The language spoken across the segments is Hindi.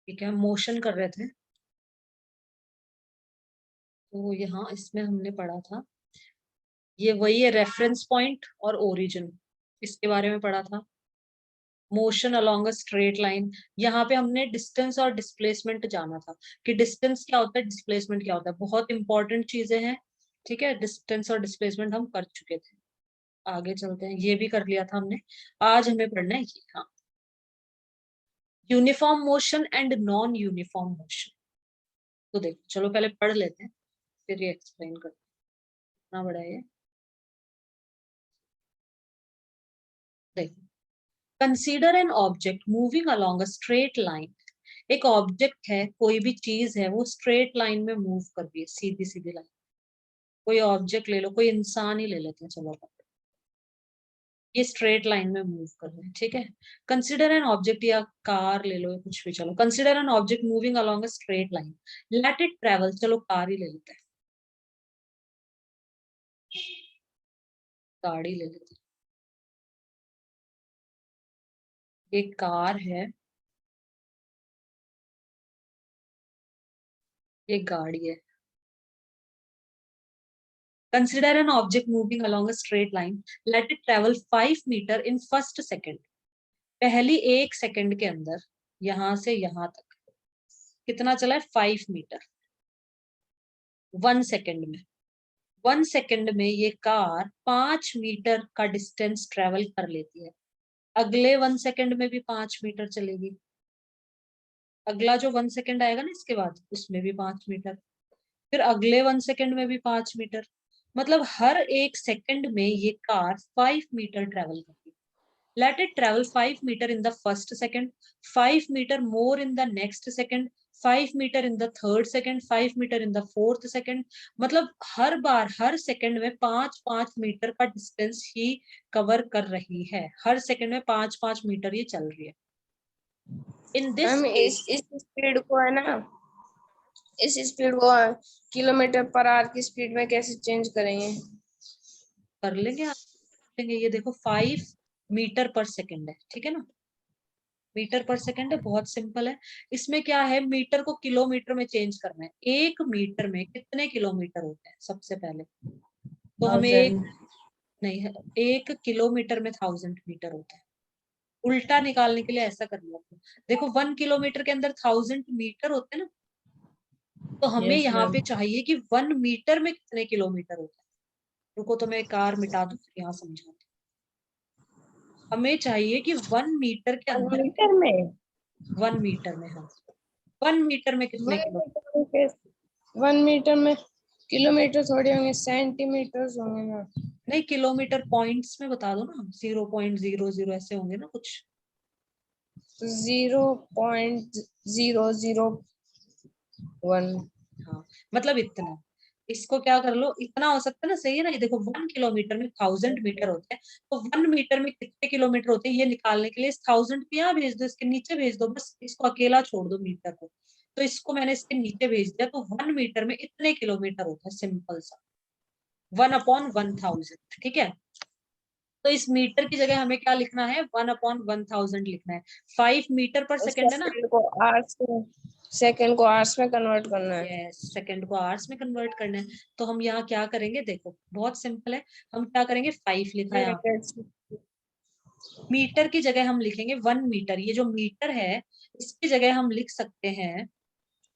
ठीक है, मोशन कर रहे थे। तो यहाँ इसमें हमने पढ़ा था, ये वही है रेफरेंस पॉइंट और ओरिजिन, इसके बारे में पढ़ा था। Motion along a straight line, यहाँ पे हमने डिस्टेंस और डिस्प्लेसमेंट जाना था कि डिस्टेंस क्या होता है, डिस्प्लेसमेंट क्या होता है, बहुत इंपॉर्टेंट चीजें हैं। ठीक है, डिस्टेंस और डिस्प्लेसमेंट हम कर चुके थे। आगे चलते हैं, ये भी कर लिया था हमने। आज हमें पढ़ना है ये, हाँ, uniform motion and non uniform motion. तो देखो चलो पहले पढ़ लेते हैं, फिर ये एक्सप्लेन करते हैं। इतना बड़ा है ये, देखो। Consider N object moving along a straight line. एक ऑब्जेक्ट है, कोई भी चीज है, वो स्ट्रेट लाइन में मूव कर रही है, सीधी सीधी लाइन। कोई ऑब्जेक्ट ले लो, कोई इंसान ही ले लेते हैं चलो, ये स्ट्रेट लाइन में मूव कर रहे हैं। ठीक है, कंसिडर एन ऑब्जेक्ट, या कार ले लो या कुछ भी, चलो consider an object moving along a straight line, let it travel, चलो कार ही ले लेते हैं, गाड़ी ले लेते हैं। एक कार है, एक गाड़ी है। Consider an object moving along a straight line, let it travel 5 metre in first second. पहली 1 सेकंड के अंदर यहां से यहां तक कितना चला है, 5 मीटर, 1 सेकंड में। 1 सेकंड में ये कार 5 मीटर का डिस्टेंस ट्रेवल कर लेती है। अगले 1 सेकंड में भी 5 मीटर चलेगी, अगला जो 1 सेकंड आएगा ना इसके बाद, उसमें भी 5 मीटर, फिर अगले 1 सेकंड में भी 5 मीटर। मतलब हर 1 सेकंड में ये कार 5 मीटर ट्रेवल करती है। Let it travel 5 meter in the first second, 5 meter more in the next second, 5 meter in the third second, 5 meter in the fourth second। मतलब हर बार हर सेकंड में 5-5 मीटर का डिस्टेंस ही कवर कर रही है, हर सेकंड में 5-5 मीटर ये चल रही है। इन दिस हम केस, इस स्पीड को है ना, इस स्पीड को किलोमीटर पर आवर की स्पीड में कैसे चेंज करेंगे? कर लेंगे आप, लेंगे। ये देखो 5 मीटर पर सेकंड है, ठीक है ना, मीटर पर सेकंड है, बहुत सिंपल है। इसमें क्या है, मीटर को किलोमीटर में चेंज करना है। 1 मीटर में कितने किलोमीटर होते हैं सबसे पहले, तो हमें एक, 1000। नहीं है, 1 किलोमीटर में 1000 मीटर होता है। उल्टा निकालने के लिए ऐसा कर लिया आपने। देखो 1 किलोमीटर के अंदर 1000 मीटर होते हैं ना, तो हमें यस यहाँ मैम। पे चाहिए कि 1 मीटर में कितने किलोमीटर होते हैं। रुको तो मैं कार मिटा दूं, यहाँ समझाती हूँ। हमें चाहिए कि 1 मीटर के अंदर, मीटर में? 1 मीटर में, हाँ, 1 मीटर में कितने किलो, 1 मीटर में किलोमीटर थोड़े होंगे, सेंटीमीटर होंगे ना। नहीं किलोमीटर पॉइंट्स में बता दो ना, 0.00 ऐसे होंगे ना कुछ। 0.001। हाँ, मतलब इतना, इसको क्या कर लो, इतना हो सकता है ना, सही है ना। ये देखो 1 किलोमीटर में 1000 मीटर होते हैं, तो 1 मीटर में कितने किलोमीटर होते हैं ये निकालने के लिए इस 1000 को यहाँ भेज दो, इसके नीचे भेज दो, बस इसको अकेला छोड़ दो मीटर को। तो इसको मैंने इसके नीचे भेज दिया, तो 1 मीटर में इतने किलोमीटर होता है, सिंपल सा, 1/1000। ठीक है, तो इस मीटर की जगह हमें क्या लिखना है, 1/1000 लिखना है। 5 मीटर पर सेकंड है ना, सेकंड को आवर्स में कन्वर्ट करना है। यस, सेकंड को आवर्स में कन्वर्ट करना है। तो हम यहाँ क्या करेंगे, देखो बहुत सिंपल है, हम क्या करेंगे, 5 लिखा है यहाँ पे, मीटर की जगह हम लिखेंगे 1 मीटर। ये जो मीटर है इसकी जगह हम लिख सकते हैं,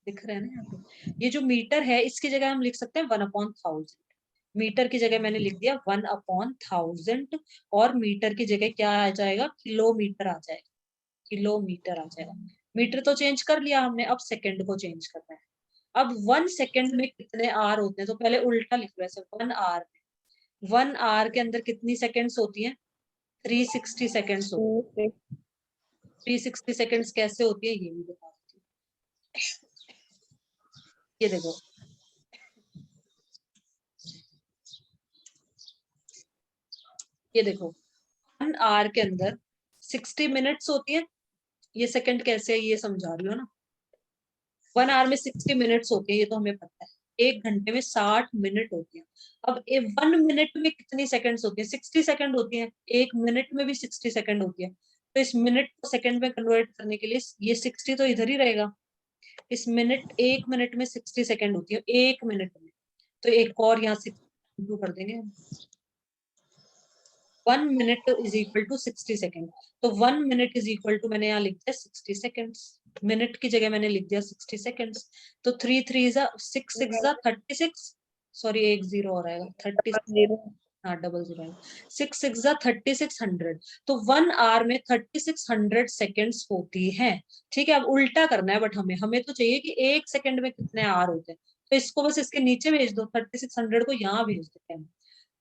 दिख रहे हैं ना यहाँ पे, ये जो मीटर है इसकी जगह हम लिख सकते हैं 1/1000। मीटर की जगह मैंने लिख दिया 1/1000, और मीटर की जगह क्या आ जाएगा, किलोमीटर आ जाएगा, किलोमीटर आ जाएगा। मीटर तो चेंज कर लिया हमने, अब सेकंड को चेंज करना है। अब 1 सेकंड में कितने आर होते हैं, तो पहले उल्टा लिख लो ऐसे, 1 आवर, 1 आवर के अंदर कितनी सेकंड्स होती हैं, 360 सेकंड्स होती है। 360 सेकंड्स कैसे होती है ये भी बता देती हूँ। ये देखो, ये देखो 1 आवर के अंदर 60 मिनट्स होती है। ये सेकंड कैसे है ये समझा रही हो ना, 1 आवर में 60 मिनट्स होती है, ये तो हमें पता है। 1 घंटे में 60 मिनट होती है। अब 1 मिनट में कितनी सेकंड्स होती है, 60 सेकंड होती है। 1 मिनट में भी 60 सेकंड होती है। तो इस मिनट को सेकंड में कन्वर्ट करने के लिए ये 60 तो इधर ही रहेगा, इस मिनट, 1 मिनट में 60 सेकेंड होती है, 1 मिनट में, तो एक और यहाँ 60 कर देंगे। 1 minute is equal to 60 second, तो 1 मिनट इज इक्वल टू, मैंने यहाँ लिख दिया 60 सेकेंड्स, मिनट की जगह मैंने लिख दिया 60 सेकेंड्स। तो 3 3 6 6 36, सॉरी 1 0 हो रहेगा 30, 0 हाँ 00 6 6 3600, तो 1 आवर में 3600 सेकेंड्स होती हैं। ठीक है, अब उल्टा करना है, बट हमें हमें तो चाहिए कि 1 सेकंड में कितने आवर होते हैं, तो इसको बस इसके नीचे भेज दो, 3600 को यहाँ भेज देते हैं।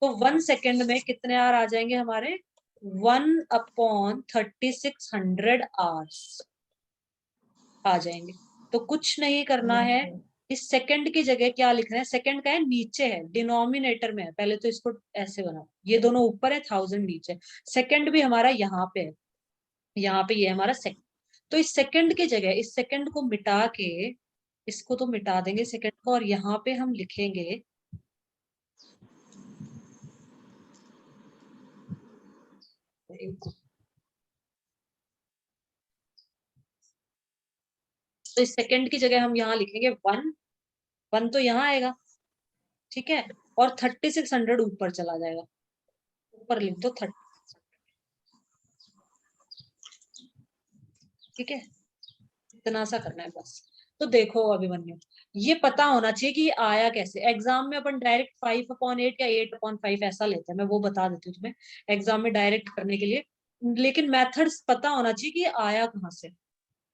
तो 1 सेकंड में कितने आवर आ जाएंगे हमारे, 1/3600 आवर्स आ जाएंगे। तो कुछ नहीं करना है, इस सेकंड की जगह क्या लिखना है, सेकंड का है नीचे है, डिनोमिनेटर में है, पहले तो इसको ऐसे बनाओ, ये दोनों ऊपर है, 1000 नीचे, सेकंड भी हमारा यहाँ पे है, यहाँ पे ये हमारा सेकंड। तो इस सेकंड की जगह इस सेकंड को मिटा के, इसको तो मिटा देंगे सेकंड को, और यहाँ पे हम लिखेंगे तो इस सेकंड की जगह हम यहाँ लिखेंगे 1, 1 तो यहाँ आएगा, ठीक है, और 3600 ऊपर चला जाएगा, ऊपर लिख दो 30, ठीक है, इतना सा करना है बस। तो देखो अभिमन्यु, ये पता होना चाहिए कि ये आया कैसे। एग्जाम में अपन डायरेक्ट 5/8 या 8/5 ऐसा लेते हैं, मैं वो बता देती हूँ तुम्हें एग्जाम में डायरेक्ट करने के लिए, लेकिन मेथड्स पता होना चाहिए कि ये आया कहाँ से।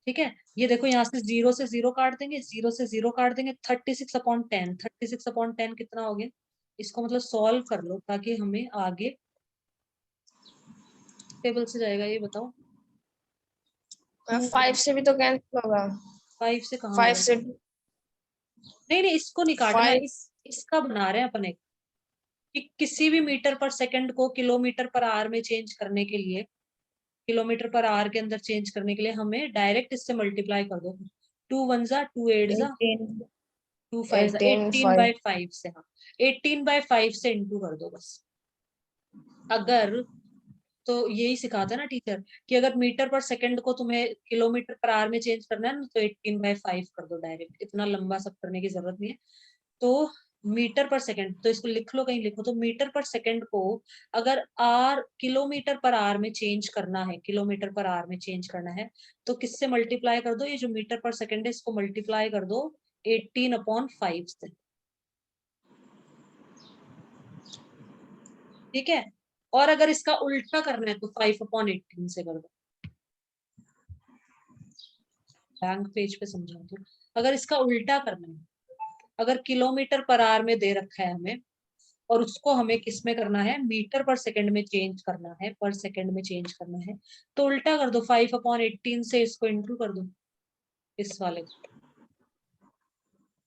ठीक है, ये देखो यहाँ से 0 से 0 काट देंगे, 0 से 0 काट देंगे, 36/10, 36/10 कितना हो गया, इसको मतलब सॉल्व कर लो ताकि हमें आगे टेबल से जाएगा, ये बताओ। 5 से भी तो कैंसिल होगा, 5 से कहाँ 5 होगा, से नहीं नहीं इसको नहीं काटना, 5 इसका बना रहे हैं अपन एक, कि किसी भी मीटर पर सेकंड को किलोमीटर पर आवर में चेंज करने के लिए, किलोमीटर पर आवर के अंदर चेंज करने के लिए हमें डायरेक्ट इससे मल्टीप्लाई कर दो, 2 1 जा 2 8 जा 18 2 5 जा 18 5 18/5 से, हाँ 18/5 से इंटू कर दो बस। अगर, तो यही सिखाता है ना टीचर, कि अगर मीटर पर सेकंड को तुम्हें किलोमीटर पर आवर में चेंज करना है ना, तो 18/5 कर दो डायरेक्ट, इतना लंबा सब करने की जरूरत नहीं है। तो मीटर पर सेकंड, तो इसको लिख लो, कहीं लिखो, तो मीटर पर सेकंड को अगर आर किलोमीटर पर आवर में चेंज करना है, किलोमीटर पर आवर में चेंज करना है, तो किससे मल्टीप्लाई कर दो, ये जो मीटर पर सेकंड है इसको मल्टीप्लाई कर दो 18/5 से, ठीक है। और अगर इसका उल्टा करना है तो 5/18 से कर दो, ब्लैंक पेज पे समझाती हूँ। अगर इसका उल्टा करना है, अगर किलोमीटर पर आवर में दे रखा है हमें, और उसको हमें किस में करना है, मीटर पर सेकंड में चेंज करना है, पर सेकंड में चेंज करना है, तो उल्टा कर दो, 5/18 से इसको इंटू कर दो इस वाले को,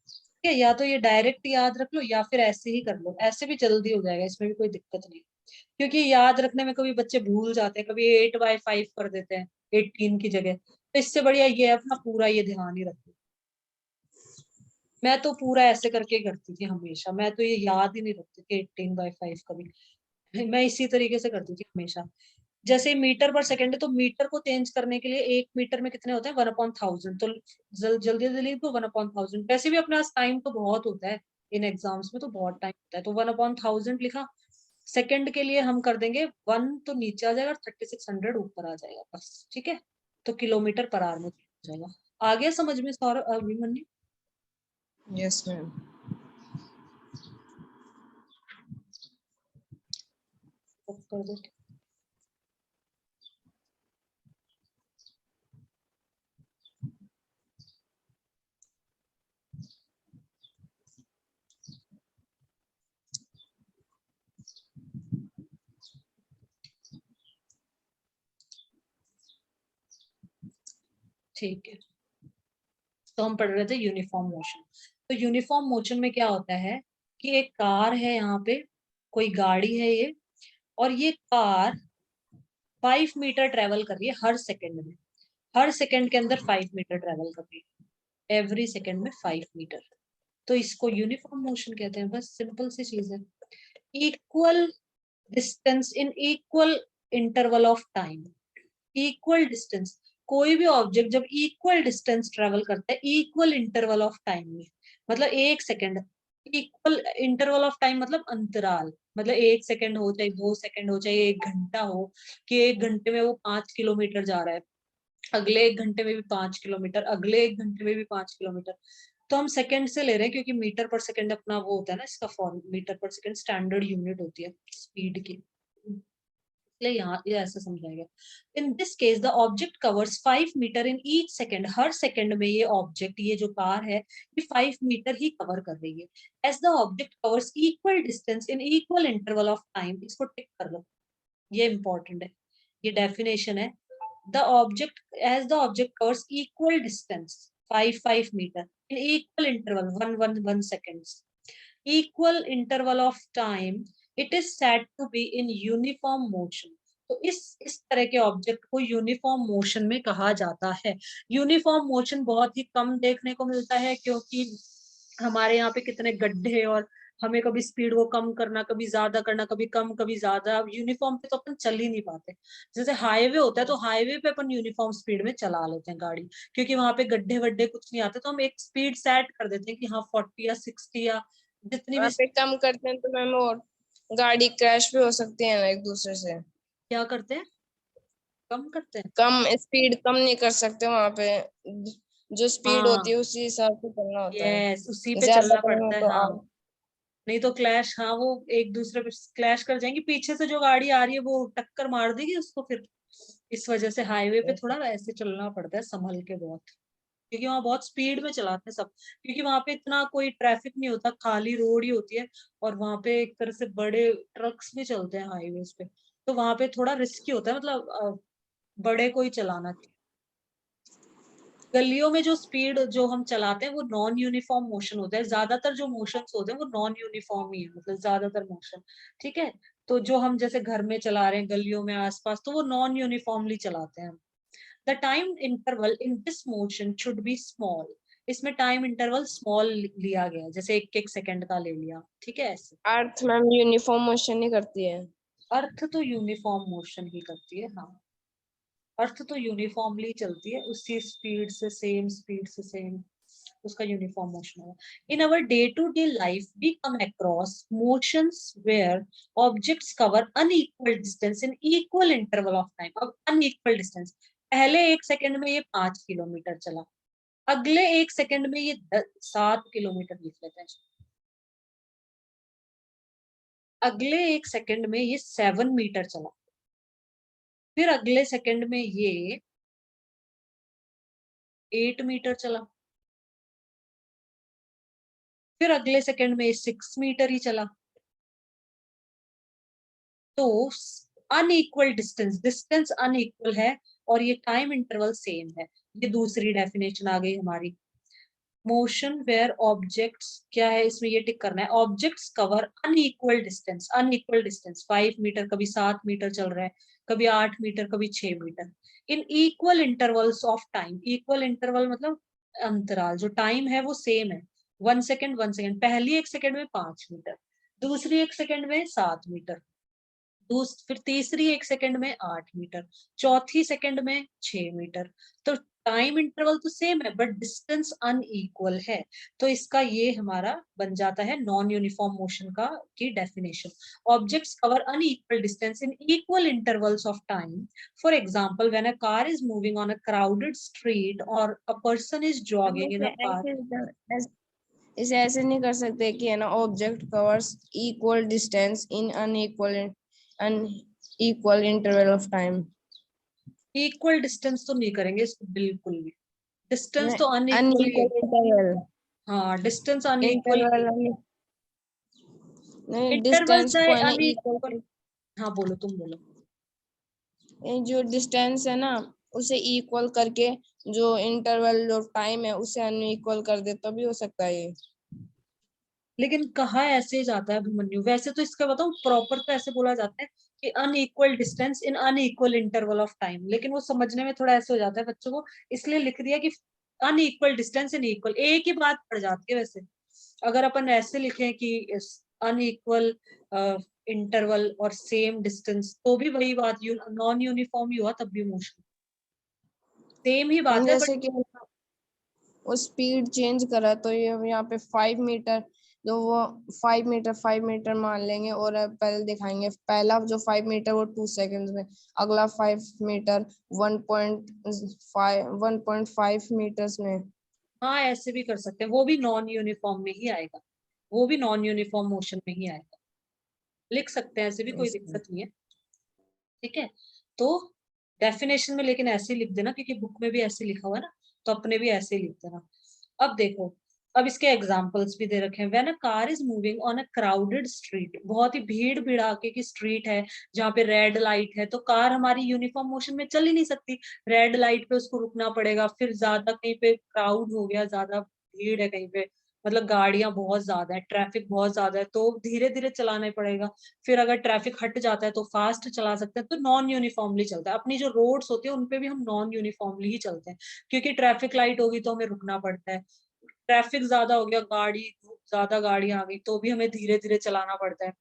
ठीक है। या तो ये डायरेक्ट याद रख लो, या फिर ऐसे ही कर लो, ऐसे भी जल्दी हो जाएगा, इसमें भी कोई दिक्कत नहीं, क्योंकि याद रखने में कभी बच्चे भूल जाते हैं, कभी 8/5 कर देते हैं 18 की जगह, तो इससे बढ़िया ये है अपना पूरा ये ध्यान ही रखो। मैं तो पूरा ऐसे करके करती थी हमेशा, मैं तो ये याद ही नहीं रखती थी 18/5 कभी, मैं इसी तरीके से करती थी हमेशा। जैसे मीटर पर सेकंड है, तो मीटर को चेंज करने के लिए 1 मीटर में कितने होते हैं, 1/1000, तो जल्दी जल्दी लिख दो 1/1000, वैसे भी अपने पास टाइम तो बहुत होता है, इन एग्जाम्स में तो बहुत टाइम होता है, तो 1/1000 लिखा। सेकंड के लिए हम कर देंगे 1 तो नीचे आ जाएगा, 3600 ऊपर आ जाएगा बस, ठीक है। तो किलोमीटर पर आवर में हो जाएगा। आ गया समझ में सौरभ, अभिमन्यु? Yes ma'am. कर दो, ठीक है। तो हम पढ़ रहे थे यूनिफॉर्म मोशन। तो यूनिफॉर्म मोशन में क्या होता है, कि एक कार है, यहाँ पे कोई गाड़ी है ये, और ये कार 5 मीटर ट्रेवल कर रही है हर सेकंड में, हर सेकंड के अंदर 5 मीटर ट्रेवल कर रही है, एवरी सेकंड में 5 मीटर, तो इसको यूनिफॉर्म मोशन कहते हैं, बस सिंपल सी चीज है। Equal distance in equal interval of time, equal distance, कोई भी ऑब्जेक्ट जब इक्वल डिस्टेंस ट्रेवल करता है इक्वल इंटरवल ऑफ टाइम में, मतलब 1 second, equal interval of time मतलब अंतराल, मतलब 1 सेकेंड हो चाहे 2 सेकेंड हो चाहे 1 घंटा हो, कि 1 घंटे में वो 5 किलोमीटर जा रहा है, अगले 1 घंटे में भी 5 किलोमीटर, अगले 1 घंटे में भी 5 किलोमीटर। तो हम सेकंड से ले रहे हैं क्योंकि मीटर पर सेकंड अपना वो होता है ना, इसका form metre per second standard unit होती है स्पीड की, इसलिए यहाँ ये ऐसे समझाया गया। In this case the object covers 5 metre in each second, हर सेकंड में ये ऑब्जेक्ट, ये जो कार है ये 5 मीटर ही कवर कर रही है। As the object covers equal distance in equal interval of time, इसको टिक कर लो, ये इंपॉर्टेंट है, ये डेफिनेशन है। The object, as the object covers equal distance, 5 meter in equal interval, 1 seconds, equal interval of time, it is said to be in uniform motion. तो इस तरह के ऑब्जेक्ट को यूनिफॉर्म मोशन में कहा जाता है। यूनिफॉर्म मोशन बहुत ही कम देखने को मिलता है क्योंकि हमारे यहाँ पे कितने गड्ढे, और हमें कभी स्पीड को कम करना, कभी ज्यादा करना, कभी कम कभी ज्यादा, यूनिफॉर्म पे तो अपन चल ही नहीं पाते। जैसे हाईवे होता है तो हाईवे पे अपन यूनिफॉर्म स्पीड में चला लेते हैं गाड़ी, क्योंकि वहां पे गड्ढे वड्ढे कुछ नहीं आते, तो हम एक स्पीड सेट कर देते हैं कि हाँ 40 या 60 या जितनी भी। वहाँ पे कम करते हैं तो मैम और गाड़ी क्रैश भी हो सकती है ना एक दूसरे से। क्या करते हैं, कम करते हैं। कम स्पीड कम नहीं कर सकते वहाँ पे, जो स्पीड होती हाँ है उसी हिसाब से चलना होता है। यस, उसी पे ज्यादा चलना करेंगे पड़ता है तो हाँ। आप नहीं तो क्लैश, हाँ वो एक दूसरे पे क्लैश कर जाएंगे, पीछे से जो गाड़ी आ रही है वो टक्कर मार देगी उसको फिर। इस वजह से हाईवे पे थोड़ा ऐसे चलना पड़ता है संभल के बहुत, क्योंकि वहां बहुत स्पीड में चलाते हैं सब, क्योंकि वहां पे इतना कोई ट्रैफिक नहीं होता, खाली रोड ही होती है, और वहां पे एक तरह से बड़े ट्रक्स भी चलते हैं हाईवेज पे, तो वहां पे थोड़ा रिस्की होता है, मतलब बड़े को ही चलाना चाहिए। गलियों में जो स्पीड जो हम चलाते हैं वो नॉन यूनिफॉर्म मोशन होता है, ज्यादातर जो मोशंस होते हैं वो नॉन यूनिफॉर्म ही है, मतलब ज्यादातर मोशन, ठीक है। तो जो हम जैसे घर में चला रहे हैं गलियों में आसपास, तो वो नॉन यूनिफॉर्मली चलाते हैं हम। The time interval in this motion should be small, इसमें टाइम इंटरवल स्मॉल लिया गया है, जैसे 1 1 सेकंड का ले लिया, ठीक है ऐसे। अर्थ मैम यूनिफॉर्म मोशन नहीं करती है। अर्थ तो यूनिफॉर्म मोशन ही करती है हाँ, अर्थ तो यूनिफॉर्मली चलती है, उसी स्पीड से सेम स्पीड से सेम उसका यूनिफॉर्म मोशन होगा। In our day to day life we come across motions where objects cover unequal distance in equal interval of time. अब अनइक्वल डिस्टेंस, पहले 1 सेकंड में ये 5 किलोमीटर चला, अगले 1 सेकंड में ये 7 किलोमीटर लिख लेते हैं, अगले 1 सेकंड में ये 7 मीटर चला, फिर अगले सेकंड में ये 8 मीटर चला, फिर अगले सेकंड में 6 मीटर ही चला। तो अनइक्वल डिस्टेंस, डिस्टेंस अनइक्वल है और ये टाइम इंटरवल सेम है, ये दूसरी डेफिनेशन आ गई हमारी। मोशन वेयर ऑब्जेक्ट्स, क्या है इसमें ये टिक करना है, objects cover unequal distance, unequal distance 5 metre, कभी 7 मीटर चल रहा है, कभी 8 मीटर, कभी 6 metre, in equal intervals of time. Equal interval मतलब अंतराल, जो टाइम है वो सेम है, 1 सेकेंड 1 सेकेंड, पहली 1 सेकेंड में 5 मीटर, दूसरी 1 सेकेंड में 7 मीटर, फिर तीसरी 1 सेकंड में 8 मीटर, चौथी सेकंड में 6 मीटर। तो टाइम इंटरवल तो सेम है बट डिस्टेंस अनइक्वल है, तो इसका ये हमारा बन जाता है नॉन यूनिफॉर्म मोशन का की definition. Objects cover unequal distance in equal intervals of time, for example when a car is moving on a crowded street और अ पर्सन इज हम जॉगिंग इन इसे अ पार्क। इसे ऐसे नहीं कर सकते कि है ना object covers equal distance in unequal interval of time. Equal distance तो नहीं करेंगे इसको बिल्कुल भी, डिस्टेंस तो अनइक्वल ही, अनइक्वल इंटरवल, हाँ डिस्टेंस अनइक्वल ही, इंटरवल नहीं, इंटरवल डिस्टेंस चाहे को है ना अनइक्वल। इक्वल, हाँ बोलो, तुम बोलो। जो डिस्टेंस है ना उसे इक्वल करके जो इंटरवल जो टाइम है उसे अनइक्वल कर दे तो भी हो सकता है ये। लेकिन कहा ऐसे जाता है अभिमन्यु, वैसे तो इसका बताऊं प्रॉपर तो ऐसे बोला जाता है कि unequal distance in unequal interval of time, लेकिन वो समझने में थोड़ा ऐसे हो जाता है बच्चों को, इसलिए लिख दिया कि अनइक्वल डिस्टेंस इन इक्वल, एक ही बात पड़ जाती है वैसे। अगर अपन ऐसे लिखें कि अनइक्वल इंटरवल और सेम डिस्टेंस, तो भी वही बात, नॉन यूनिफॉर्म ही हुआ तब भी मोशन। सेम ही बात है, बट जैसे कि वो स्पीड चेंज करा तो ये यहाँ पे 5 मीटर, तो वो 5 मीटर मान लेंगे और पहले दिखाएंगे पहला जो 5 मीटर वो 2 सेकंड में, अगला 5 मीटर 1.5 मीटर्स में। हाँ ऐसे भी कर सकते हैं, वो भी नॉन यूनिफॉर्म में ही आएगा, वो भी नॉन यूनिफॉर्म मोशन में ही आएगा, लिख सकते हैं, ऐसे भी कोई इसमें दिक्कत नहीं है। ठीक है, तो डेफिनेशन में लेकिन ऐसे ही लिख देना, क्योंकि बुक में भी ऐसे लिखा हुआ है ना, तो अपने भी ऐसे ही लिख देना। अब देखो, अब इसके एग्जाम्पल्स भी दे रखे हैं। When a car is moving on a crowded street, बहुत ही भीड़ भिड़ाके की स्ट्रीट है जहाँ पे रेड लाइट है, तो कार हमारी यूनिफॉर्म मोशन में चल ही नहीं सकती, रेड लाइट पे उसको रुकना पड़ेगा। फिर ज्यादा कहीं पे क्राउड हो गया, ज्यादा भीड़ है कहीं पे, मतलब गाड़ियां बहुत ज्यादा है, ट्रैफिक बहुत ज्यादा है, तो धीरे धीरे चलाना पड़ेगा। फिर अगर ट्रैफिक हट जाता है तो फास्ट चला सकते हैं, तो नॉन यूनिफॉर्मली चलता है। अपनी जो रोड्स होती है उनपे भी हम नॉन यूनिफॉर्मली ही चलते हैं, क्योंकि ट्रैफिक लाइट होगी तो हमें रुकना पड़ता है, ट्रैफिक ज्यादा हो गया, ज्यादा गाड़ी आ गई तो भी हमें धीरे धीरे चलाना पड़ता है,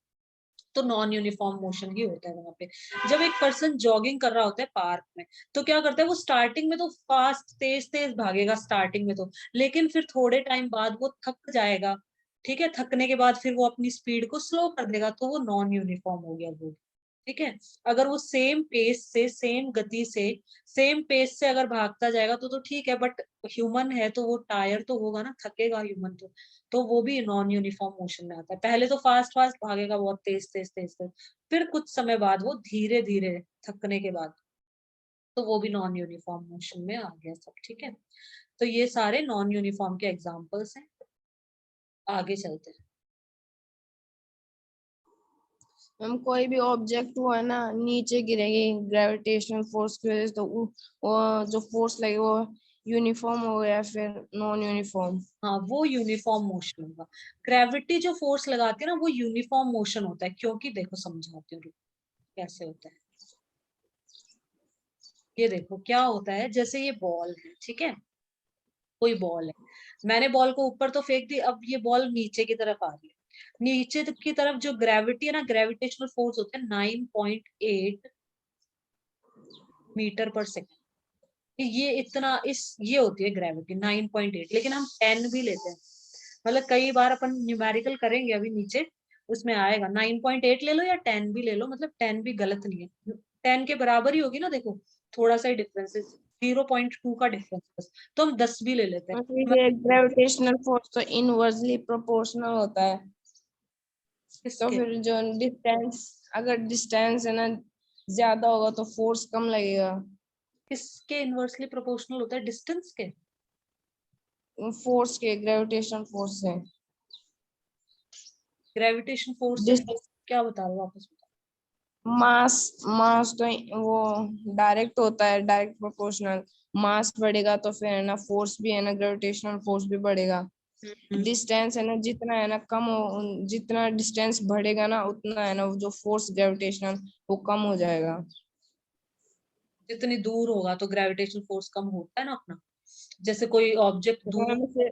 तो नॉन यूनिफॉर्म मोशन ही होता है वहां पे। जब एक पर्सन जॉगिंग कर रहा होता है पार्क में, तो क्या करता है, वो स्टार्टिंग में तो फास्ट तेज तेज भागेगा स्टार्टिंग में तो, लेकिन फिर थोड़े टाइम बाद वो थक जाएगा। ठीक है, थकने के बाद फिर वो अपनी स्पीड को स्लो कर देगा, तो वो नॉन यूनिफॉर्म हो गया वो। ठीक है, अगर वो सेम पेस से, सेम गति से, सेम पेस से अगर भागता जाएगा तो ठीक है, बट ह्यूमन है तो वो टायर तो होगा ना, थकेगा ह्यूमन तो वो भी नॉन यूनिफॉर्म मोशन में आता है। पहले तो फास्ट फास्ट भागेगा, बहुत तेज तेज तेज तेज, फिर कुछ समय बाद वो धीरे धीरे थकने के बाद, तो वो भी नॉन यूनिफॉर्म मोशन में आ गया सब। ठीक है, तो ये सारे नॉन यूनिफॉर्म के एग्जाम्पल्स हैं। आगे चलते हैं। हम कोई भी ऑब्जेक्ट वो है ना नीचे गिरेगी ग्रेविटेशनल फोर्स की वजह से, तो वो जो फोर्स लगे वो यूनिफॉर्म हो गया फिर नॉन यूनिफॉर्म। हाँ वो यूनिफॉर्म मोशन होगा। ग्रेविटी जो फोर्स लगाती है ना, वो यूनिफॉर्म मोशन होता है, क्योंकि देखो समझाती हूँ कैसे होता है। ये देखो क्या होता है, जैसे ये बॉल है, ठीक है, कोई बॉल है, मैंने बॉल को ऊपर तो फेंक दी, अब ये बॉल नीचे की तरफ आ रही है। नीचे की तरफ जो ग्रेविटी है ना, ग्रेविटेशनल फोर्स होता है 9.8 मीटर पर सेकेंड। ये इतना, इस ये होती है ग्रेविटी 9.8, लेकिन हम 10 भी लेते हैं, मतलब कई बार अपन न्यूमेरिकल करेंगे अभी नीचे, उसमें आएगा 9.8 ले लो या 10 भी ले लो, मतलब 10 भी गलत नहीं है, 10 के बराबर ही होगी ना, देखो थोड़ा सा ही डिफरेंस है, 0.2 का डिफरेंस बस, तो हम 10 भी ले लेते हैं। और फिर ये ग्रेविटेशनल फोर्स तो इनवर्सली प्रोपोर्शनल होता है। तो किसके फिर जो डिस्टेंस, अगर डिस्टेंस है ना ज्यादा होगा तो फोर्स कम लगेगा। किसके इनवर्सली प्रोपोर्शनल होता है, डिस्टेंस के? फोर्स के, ग्रेविटेशनल फोर्स से। ग्रेविटेशन फोर्स से क्या बता रहे हो वापस बता। मास मास तो वो डायरेक्ट होता है, डायरेक्ट प्रोपोर्शनल। मास बढ़ेगा तो फिर है ना फोर्स भी है ना, ग्रेविटेशनल फोर्स भी बढ़ेगा। हम्म, डिस्टेंस है ना जितना है ना कम हो, जितना डिस्टेंस बढ़ेगा ना उतना है ना वो जो फोर्स ग्रेविटेशनल वो कम हो जाएगा। जितनी दूर होगा तो ग्रेविटेशन फोर्स कम होता है ना अपना, जैसे कोई ऑब्जेक्ट अगर दूर। हम ऐसे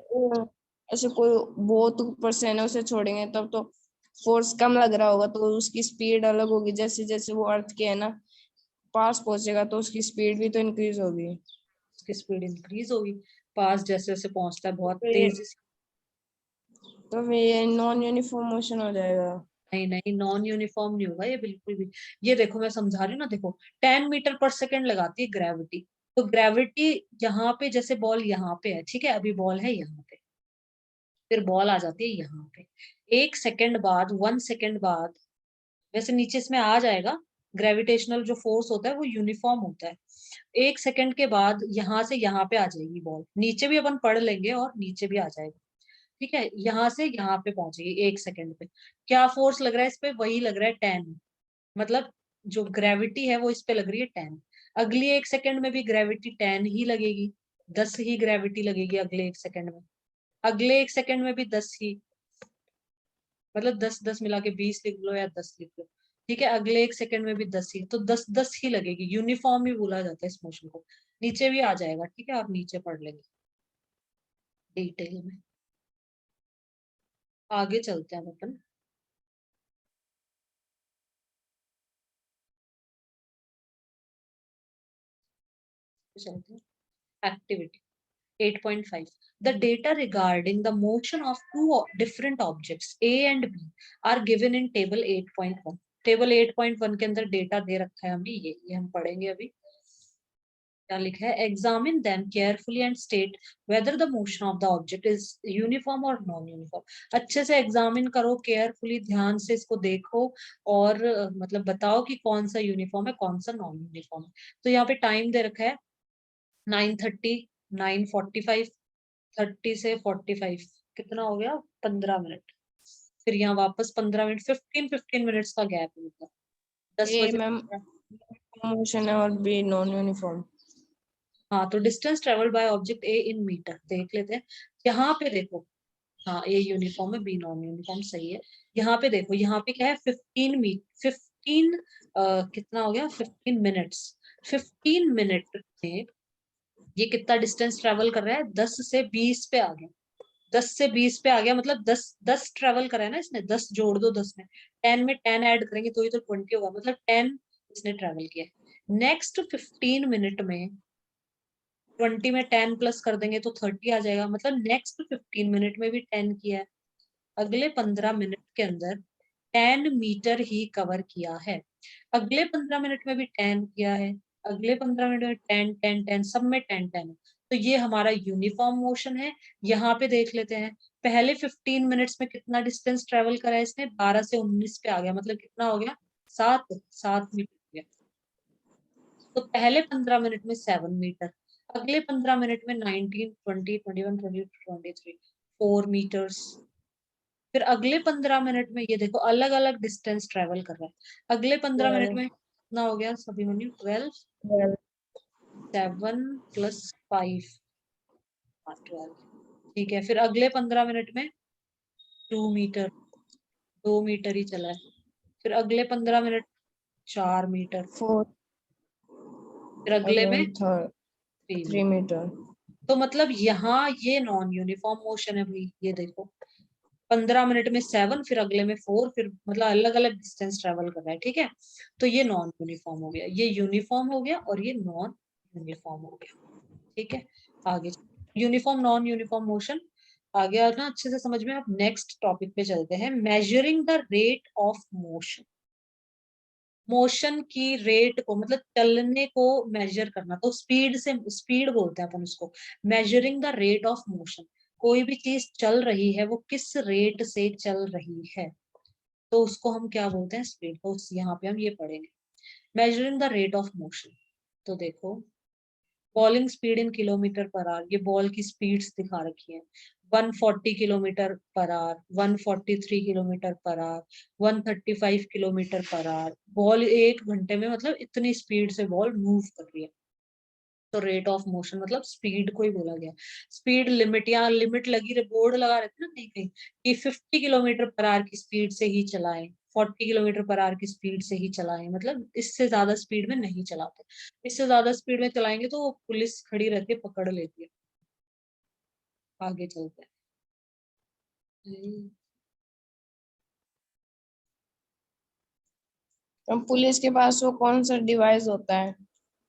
ऐसे कोई बहुत ऊपर से है ना उसे छोड़ेंगे तब तो फोर्स कम लग रहा होगा, तो उसकी स्पीड अलग होगी। जैसे जैसे वो अर्थ के है ना पास पहुंचेगा तो उसकी स्पीड भी तो इंक्रीज होगी। उसकी स्पीड इंक्रीज होगी, पास जैसे जैसे पहुंचता है तो बहुत फिर तेजी से। तो फिर ये नॉन यूनिफॉर्म मोशन हो जाएगा। नहीं नहीं, नॉन यूनिफॉर्म नहीं होगा ये बिल्कुल भी। ये देखो मैं समझा रही हूँ ना, देखो 10 मीटर पर सेकेंड लगाती है ग्रेविटी, तो ग्रेविटी यहाँ पे, जैसे बॉल यहाँ पे है, ठीक है, अभी बॉल है यहाँ पे, फिर बॉल आ जाती है यहाँ पे, 1 सेकेंड बाद, 1 सेकेंड बाद, वैसे नीचे इसमें आ जाएगा, ग्रेविटेशनल जो फोर्स होता है वो यूनिफॉर्म होता है। 1 सेकेंड के बाद यहाँ से यहाँ पे आ जाएगी बॉल, नीचे भी अपन पढ़ लेंगे और नीचे भी आ जाएगा। ठीक है, यहाँ से यहाँ पे पहुंचेगी 1 सेकेंड पे। क्या फोर्स लग रहा है इस पे, वही लग रहा है 10, मतलब जो ग्रेविटी है वो इस पे लग रही है 10। अगली 1 सेकेंड में भी ग्रेविटी 10 ही लगेगी, 10 ही ग्रेविटी लगेगी अगले 1 सेकेंड में, अगले 1 सेकेंड में भी 10 ही, मतलब 10 10 मिला के 20 लिख लो या 10 लिख लो। ठीक है, अगले 1 सेकेंड में भी 10 ही, तो 10 10 ही लगेगी, यूनिफॉर्म ही बोला जाता है इस मोशन को। नीचे भी आ जाएगा, ठीक है, आप नीचे पढ़ लेंगे डिटेल में। आगे चलते हैं अपन। चलते हैं। activity. 8.5. The data regarding the motion of two different objects A and B are given in table 8.1. Table 8.1 के अंदर डेटा दे रखा है हमें, ये हम पढ़ेंगे अभी। क्या लिखा है? Examine them carefully and state whether the motion of the object is uniform और नॉन यूनिफॉर्म। अच्छे से एग्जामिन करो, केयरफुली ध्यान से इसको देखो और मतलब बताओ कि कौन सा यूनिफॉर्म है कौन सा नॉन यूनिफॉर्म है। तो यहाँ पे टाइम दे रखा है 9:30, 9:45, 30 से 45, कितना हो गया? 15 मिनट। फिर यहाँ वापस 15 मिनट, 15 मिनट्स का गैप होगा। 10 ए बजे। मैम मोशन है और बी नॉन यूनिफॉर्म। हाँ, तो distance travel by object A in metre देख लेते हैं। यहाँ पे देखो, हाँ ए यूनिफॉर्म है, बी नॉन यूनिफॉर्म, सही है। यहाँ पे देखो, यहाँ पे क्या है? 15 कितना हो गया? 15 मिनट्स। 15 मिनट में ये कितना डिस्टेंस ट्रेवल कर रहा है? 10 से 20 पे आ गया। 10 से 20 पे आ गया, मतलब 10 ट्रेवल करा है ना इसने। 10 जोड़ दो 10 में, 10 में 10 ऐड करेंगे तो ही तो 20 होगा, मतलब 10 इसने ट्रेवल किया है। नेक्स्ट 15 मिनट में 20 में 10 प्लस कर देंगे तो 30 आ जाएगा, मतलब नेक्स्ट 15 मिनट में भी 10 किया है। अगले 15 मिनट के अंदर 10 मीटर ही कवर किया है। अगले 15 मिनट में भी 10 किया है। अगले 15 मिनट में 10, 10, 10, सब में 10, 10 है। तो ये हमारा यूनिफॉर्म मोशन है। यहाँ पे देख लेते हैं, पहले 15 मिनट्स में कितना डिस्टेंस ट्रेवल करा है इसने? 12 से 19 पे आ गया, मतलब कितना हो गया? 7 मीटर हो गया। तो पहले 15 मिनट में 7 मीटर, अगले 15 मिनट में 19, 20, 21, 22, 23, 4 मीटर्स। फिर अगले 15 मिनट में ये देखो अलग अलग डिस्टेंस ट्रेवल कर रहा है। अगले 15 मिनट में कितना हो गया सभी मनी? 12, 7 प्लस 5, 12। ठीक है, फिर अगले 15 मिनट में 2 मीटर, 2 मीटर ही चला है। फिर अगले 15 मिनट 4 मीटर, 4 फिर अगले में 3 3 मीटर। मीटर। तो मतलब यहाँ ये नॉन यूनिफॉर्म मोशन है भाई। ये देखो 15 मिनट में 7, फिर अगले में 4, फिर मतलब अलग अलग डिस्टेंस ट्रेवल कर रहा है। ठीक है, तो ये नॉन यूनिफॉर्म हो गया, ये यूनिफॉर्म हो गया और ये नॉन यूनिफॉर्म हो गया। ठीक है, आगे यूनिफॉर्म नॉन यूनिफॉर्म मोशन आ गया ना अच्छे से समझ में। अब नेक्स्ट टॉपिक पे चलते हैं, measuring the rate of motion. Motion की रेट को मतलब चलने को मेजर करना, तो स्पीड से, स्पीड बोलते हैं अपन उसको। Measuring the rate of motion, कोई भी चीज चल रही है वो किस रेट से चल रही है, तो उसको हम क्या बोलते हैं? स्पीड। तो यहाँ पे हम ये पढ़ेंगे, measuring the rate of motion. तो देखो, bowling speed in kilometre per our, ये बॉल की स्पीड्स दिखा रखी है। 140 kilometre per our, 143 kilometre per our, 135 kilometre per our. Ball 1 घंटे में मतलब इतनी स्पीड से बॉल मूव कर रही है। तो रेट ऑफ मोशन मतलब स्पीड को ही बोला गया। स्पीड लिमिट, या लिमिट लगी रहे, बोर्ड लगा रहते ना कहीं कहीं कि 50 किलोमीटर पर आवर की स्पीड से ही चलाएं, 40 किलोमीटर पर आवर की स्पीड से ही चलाएं, मतलब इससे ज्यादा स्पीड में नहीं चलाते। इससे ज्यादा स्पीड में चलाएंगे तो पुलिस खड़ी रहती है, पकड़ लेती है। आगे चलते हैं। तो पुलिस के पास वो कौन सा डिवाइस होता है,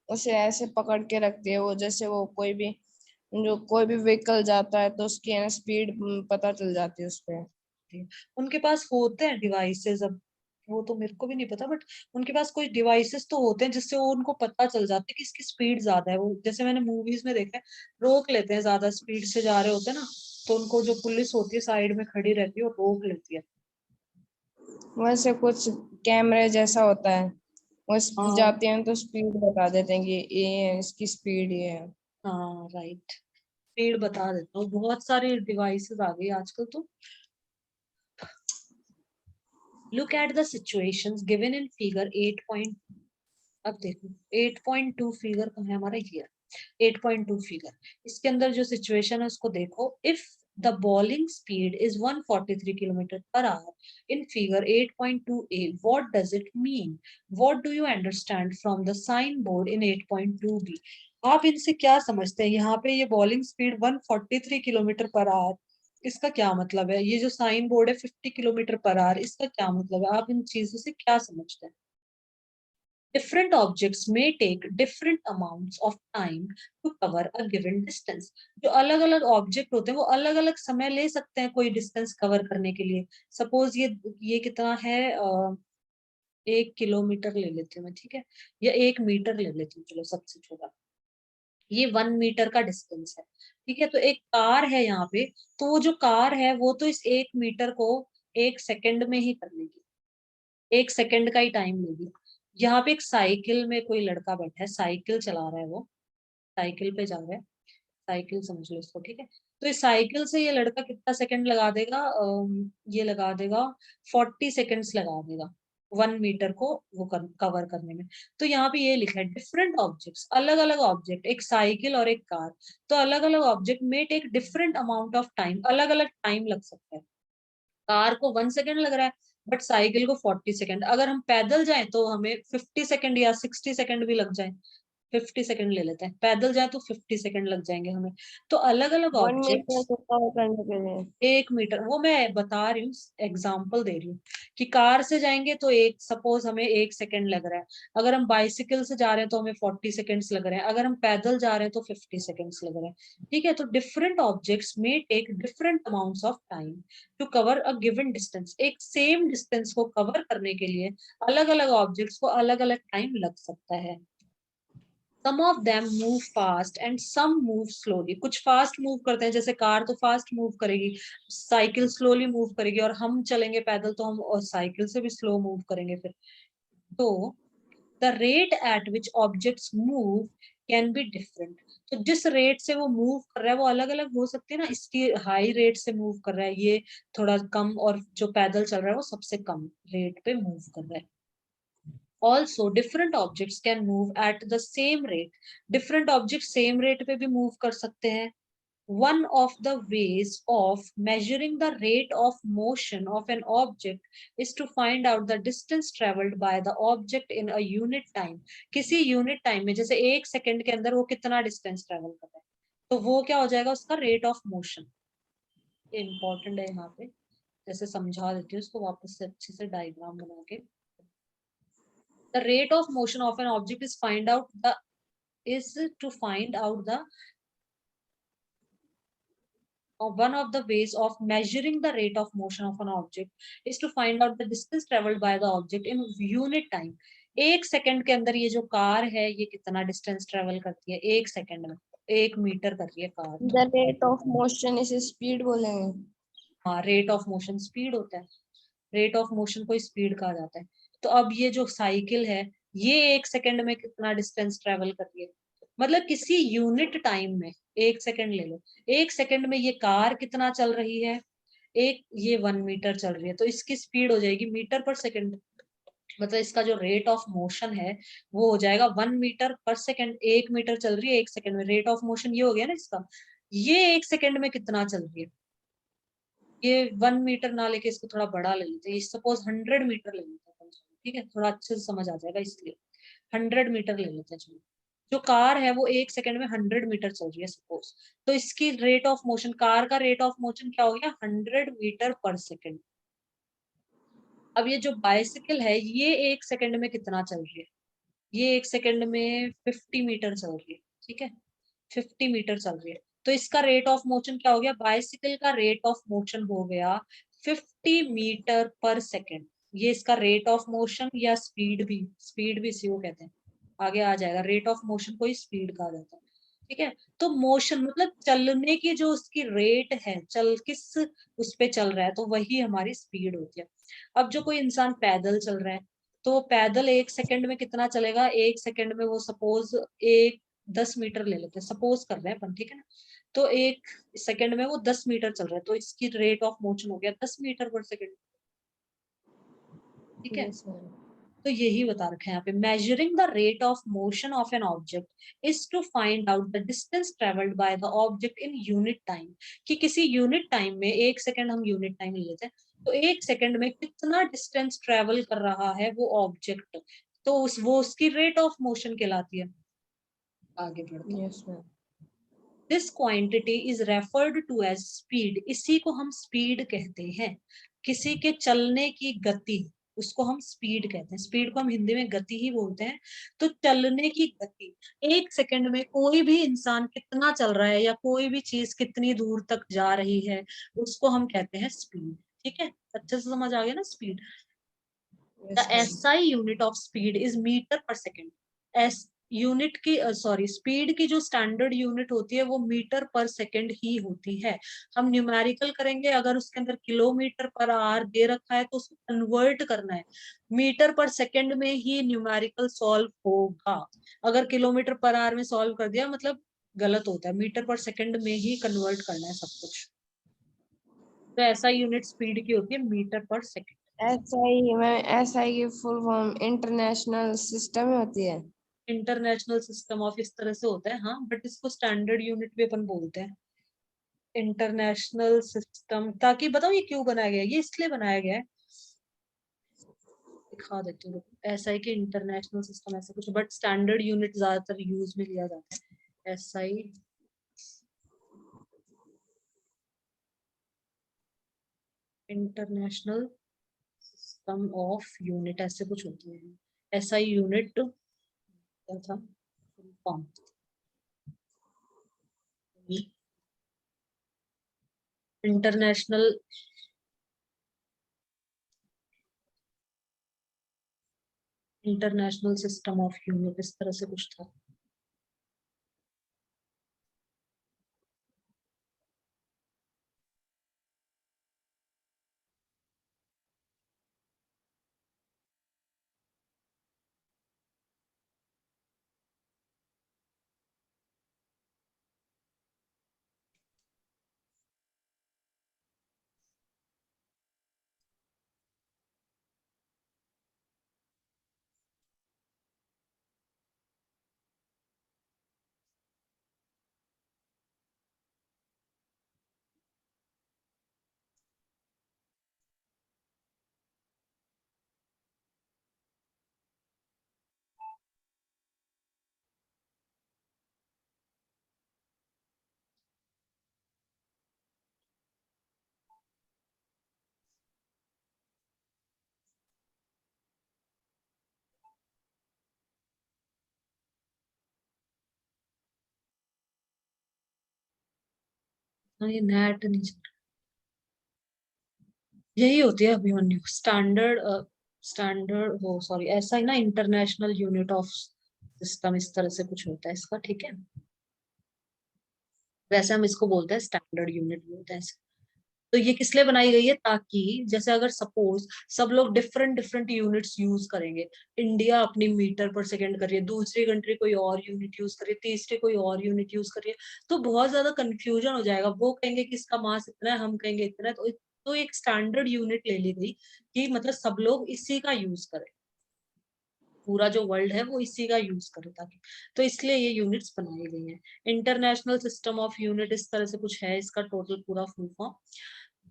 उसे ऐसे पकड़ के रखती है वो, जैसे वो कोई भी जो कोई भी व्हीकल जाता है तो उसकी स्पीड पता चल जाती है उस पे। उनके पास होते हैं डिवाइसेस, अब वो तो मेरे को भी नहीं पता, बट उनके पास कोई डिवाइसेस तो होते हैं जिससे वो उनको पता चल जाता है कि इसकी स्पीड ज्यादा है। वो जैसे मैंने मूवीज में देखा है, रोक लेते हैं, ज्यादा स्पीड से जा रहे होते हैं ना, तो उनको जो पुलिस होती है साइड में खड़ी रहती है और रोक लेती है। वैसे कुछ कैमरे जैसा होता है, वो हाँ जाते हैं तो स्पीड बता देते हैं कि ये है, इसकी स्पीड ये है। हाँ, राइट, स्पीड बता देता हूँ। बहुत सारे डिवाइसेस आ गए आजकल तो। Look at the situations given in figure 8 point. अब देखो 8.2 फिगर का है हमारा, ये 8.2 फिगर, इसके अंदर जो सिचुएशन है उसको देखो। If the bowling speed is 143 kilometre per hour in figure 8.2a, what does it mean? What do you understand from the sign board in 8.2b? आप इनसे क्या समझते हैं? यहाँ पे ये bowling speed 143 kilometre per hour, इसका क्या मतलब है? ये जो साइन बोर्ड है 50 किलोमीटर पर आवर, इसका क्या मतलब है? आप इन चीजों से क्या समझते हैं? Different objects may take different amounts of time to cover a given distance. जो अलग अलग ऑब्जेक्ट होते हैं वो अलग अलग समय ले सकते हैं कोई डिस्टेंस कवर करने के लिए. सपोज ये कितना है, 1 किलोमीटर ले लेती हूँ मैं, ठीक है, या 1 मीटर ले लेती हूँ, चलो सबसे छोटा. ये 1 मीटर का डिस्टेंस है, ठीक है. तो एक कार है यहाँ पे, तो वो जो कार है वो तो इस 1 मीटर को 1 सेकंड में ही कर लेगी, 1 सेकंड का ही टाइम लेगी. यहाँ पे एक साइकिल में कोई लड़का बैठा है, साइकिल चला रहा है, वो साइकिल पे जा रहा है, साइकिल समझ लो इसको, ठीक है. तो इस साइकिल से ये लड़का कितना सेकंड लगा देगा, ये लगा देगा 40 सेकंड्स लगा देगा 1 मीटर को वो कवर करने में. तो यहाँ पे ये लिखा है डिफरेंट ऑब्जेक्ट्स, अलग अलग ऑब्जेक्ट, एक साइकिल और एक कार, तो अलग अलग ऑब्जेक्ट में take different amount of time, अलग अलग टाइम लग सकता है. कार को 1 सेकंड लग रहा है, बट साइकिल को 40 सेकंड. अगर हम पैदल जाएं तो हमें 50 सेकंड या 60 सेकंड भी लग जाए. 50 सेकंड ले लेते हैं, पैदल जाए तो 50 सेकंड लग जाएंगे हमें. तो अलग अलग 1 मीटर ऑब्जेक्ट्स. को कवर करने के लिए 1 मीटर वो मैं बता रही हूँ, एग्जाम्पल दे रही हूँ कि कार से जाएंगे तो एक सपोज हमें 1 सेकंड लग रहा है, अगर हम बाइसिकल से जा रहे हैं तो हमें 40 सेकंड्स लग रहे हैं, अगर हम पैदल जा रहे हैं तो 50 सेकंड्स लग रहे हैं. ठीक है, तो डिफरेंट ऑब्जेक्ट्स में take different amounts of time to cover a given distance. एक सेम डिस्टेंस को कवर करने के लिए अलग अलग ऑब्जेक्ट्स को अलग अलग टाइम लग सकता है. Some of them move fast and some move slowly. कुछ फास्ट मूव करते हैं, जैसे कार तो फास्ट मूव करेगी, साइकिल स्लोली मूव करेगी, और हम चलेंगे पैदल तो हम और साइकिल से भी स्लो मूव करेंगे फिर. तो the rate at which objects move can be different. तो जिस रेट से वो मूव कर रहा है वो अलग अलग हो सकते हैं ना. इसकी हाई रेट से मूव कर रहा है, ये थोड़ा कम, और जो पैदल चल रहा है वो सबसे कम रेट पे मूव कर रहा है. Also, different objects can move at the same rate. Different objects same rate पे भी move कर सकते हैं. One of the ways of measuring the rate of motion of an object is to find out the distance traveled by the object in a unit time. किसी unit time में, जैसे 1 सेकंड के अंदर वो कितना distance travel कर रहा है, तो वो क्या हो जाएगा उसका rate of motion. ये important है यहाँ पे, जैसे समझा देती हूँ उसको वापस से अच्छे से डायग्राम बना के. The rate of motion of an object is to find out the one of the ways of measuring the rate of motion of an object is to find out the distance traveled by the object in unit time. 1 second के अंदर ये जो कार है ये कितना डिस्टेंस ट्रेवल करती है 1 सेकंड में, 1 मीटर कर रही है कार तो. द रेट ऑफ मोशन इसे स्पीड बोलेंगे. हाँ, रेट ऑफ मोशन स्पीड होता है, रेट ऑफ मोशन को स्पीड कहा जाता है. तो अब ये जो साइकिल है ये 1 सेकंड में कितना डिस्टेंस ट्रेवल कर रही है, मतलब किसी यूनिट टाइम में, 1 सेकंड ले लो, 1 सेकंड में ये कार कितना चल रही है, ये 1 मीटर चल रही है, तो इसकी स्पीड हो जाएगी मीटर पर सेकंड. मतलब इसका जो रेट ऑफ मोशन है वो हो जाएगा 1 मीटर पर सेकंड. 1 मीटर चल रही है 1 सेकंड में, रेट ऑफ मोशन ये हो गया ना इसका. ये 1 सेकंड में कितना चल रही है, ये 1 मीटर ना लेके इसको थोड़ा बड़ा ले लेते हैं, सपोज 100 मीटर ले लेते हैं, ठीक है, थोड़ा अच्छे से समझ आ जाएगा इसलिए 100 मीटर ले लेते हैं. चलो, जो कार है वो 1 सेकंड में 100 मीटर चल रही है सपोज, तो इसकी रेट ऑफ मोशन, कार का रेट ऑफ मोशन क्या हो गया 100 मीटर पर सेकंड. अब ये जो बाइसिकल है ये 1 सेकंड में कितना चल रही है, ये 1 सेकंड में 50 मीटर चल रही है, ठीक है, 50 मीटर चल रही है. तो इसका रेट ऑफ मोशन क्या हो गया, बाइसिकल का रेट ऑफ मोशन हो गया 50 मीटर पर सेकंड. ये इसका रेट ऑफ मोशन या स्पीड भी इसी को कहते हैं, आगे आ जाएगा. रेट ऑफ मोशन को ही स्पीड कहा जाता है, ठीक है. तो मोशन मतलब चलने की जो उसकी रेट है, चल किस उस पे चल रहा है, तो वही हमारी स्पीड होती है. अब जो कोई इंसान पैदल चल रहा है तो पैदल 1 सेकंड में कितना चलेगा, 1 सेकंड में वो सपोज एक 10 मीटर ले लेते हैं, सपोज कर रहे हैं अपन, ठीक है ना. तो 1 सेकंड में वो 10 मीटर चल रहा है, तो इसकी रेट ऑफ मोशन हो गया 10 मीटर पर सेकंड, ठीक है. तो यही बता रखा है यहाँ पे, measuring the rate of motion of an object is to find out the distance travelled by the object in unit time. कि किसी यूनिट टाइम में, 1 सेकंड हम यूनिट टाइम ले लेते हैं, तो 1 सेकंड में कितना डिस्टेंस ट्रेवल कर रहा है वो ऑब्जेक्ट, तो वो उसकी रेट ऑफ मोशन कहलाती है. आगे बढ़ते हैं. Yes ma'am. This quantity is referred to as speed. इसी को हम स्पीड कहते हैं, किसी के चलने की गति, उसको हम स्पीड कहते हैं। स्पीड को हम हिंदी में गति ही बोलते हैं। तो चलने की गति, 1 सेकंड में कोई भी इंसान कितना चल रहा है या कोई भी चीज कितनी दूर तक जा रही है, उसको हम कहते हैं स्पीड। ठीक है, अच्छे से समझ आ गया ना speed. The yes ma'am. SI unit of speed is metre per second. S unit की सॉरी स्पीड की जो स्टैंडर्ड यूनिट होती है वो मीटर पर सेकेंड ही होती है। हम न्यूमेरिकल करेंगे, अगर उसके अंदर किलोमीटर पर आवर दे रखा है तो उसको कन्वर्ट करना है, मीटर पर सेकेंड में ही न्यूमेरिकल सॉल्व होगा। अगर किलोमीटर पर आवर में सॉल्व कर दिया मतलब गलत होता है, मीटर पर सेकेंड में ही कन्वर्ट करना है सब कुछ। तो ऐसा यूनिट स्पीड की होती है मीटर पर सेकेंड। एसआई में एसआई की फुल फॉर्म इंटरनेशनल सिस्टम होती है। इंटरनेशनल सिस्टम ऑफ इस तरह से होता है, हाँ, बट इसको स्टैंडर्ड यूनिट भी अपन बोलते हैं। इंटरनेशनल सिस्टम, ताकि बताओ ये क्यों बनाया गया है, ये इसलिए बनाया गया है, दिखा देती हूँ। ऐसा है कि इंटरनेशनल सिस्टम ऐसा कुछ, बट स्टैंडर्ड यूनिट ज्यादातर यूज में लिया जाता है। SI international system of unit ऐसे कुछ होती है। एसआई यूनिट क्या था, form international international system of unit इस तरह से कुछ था। हाँ, ये नेट नहीं चल रहा। यही होती है अभिमन्यु, स्टैंडर्ड स्टैंडर्ड वो सॉरी ऐसा ही ना, इंटरनेशनल यूनिट ऑफ सिस्टम इस तरह से कुछ होता है इसका। ठीक है, वैसे हम इसको बोलते हैं स्टैंडर्ड यूनिट बोलते हैं इसे। तो ये किस लिए बनाई गई है, ताकि जैसे अगर सपोज सब लोग डिफरेंट डिफरेंट यूनिट्स यूज करेंगे, इंडिया अपनी मीटर पर सेकेंड कर रही है, दूसरी कंट्री कोई और यूनिट यूज कर रही है, तीसरी कोई और यूनिट यूज कर रही है, तो बहुत ज्यादा कंफ्यूजन हो जाएगा। वो कहेंगे कि इसका मास इतना है, हम कहेंगे इतना है, तो एक स्टैंडर्ड यूनिट ले ली गई कि मतलब सब लोग इसी का यूज करें, पूरा जो वर्ल्ड है वो इसी का यूज करे ताकि। तो इसलिए ये यूनिट्स बनाई गई हैं। इंटरनेशनल सिस्टम ऑफ यूनिट इस तरह से कुछ है, इसका टोटल पूरा full form.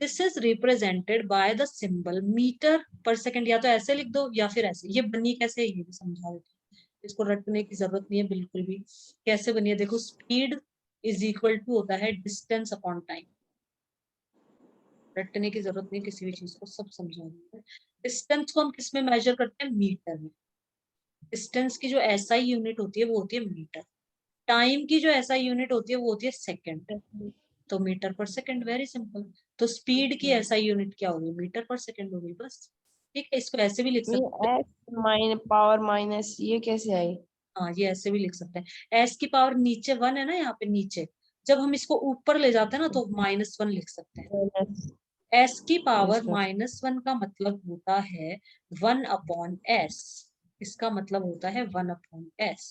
This is represented by the symbol metre per second, या तो ऐसे लिख दो या फिर ऐसे। ये बनी कैसे है ये भी समझा देती हूँ, इसको रटने की जरूरत नहीं है बिल्कुल भी। कैसे बनी है देखो, स्पीड इज इक्वल टू होता है डिस्टेंस अपॉन टाइम। रटने की जरूरत नहीं किसी भी चीज को, सब समझा देते हैं। डिस्टेंस को हम किस में मेजर करते हैं, मीटर में। डिस्टेंस की जो एसआई यूनिट होती है वो होती है मीटर। टाइम की जो एसआई यूनिट होती है वो होती है सेकंड। तो metre per second, very simple. तो स्पीड की एसआई यूनिट क्या होगी, मीटर पर सेकंड होगी बस। ठीक है, इसको ऐसे भी लिख सकते हैं। ये एस माइन पावर माइनस ये कैसे आई? हाँ, ये ऐसे भी लिख सकते हैं। एस की पावर नीचे 1 है ना, यहाँ पे नीचे, जब हम इसको ऊपर ले जाते हैं ना तो -1 लिख सकते हैं। माइनस। एस की पावर यस मैम। -1 का मतलब होता है 1/s। इसका मतलब होता है 1/s।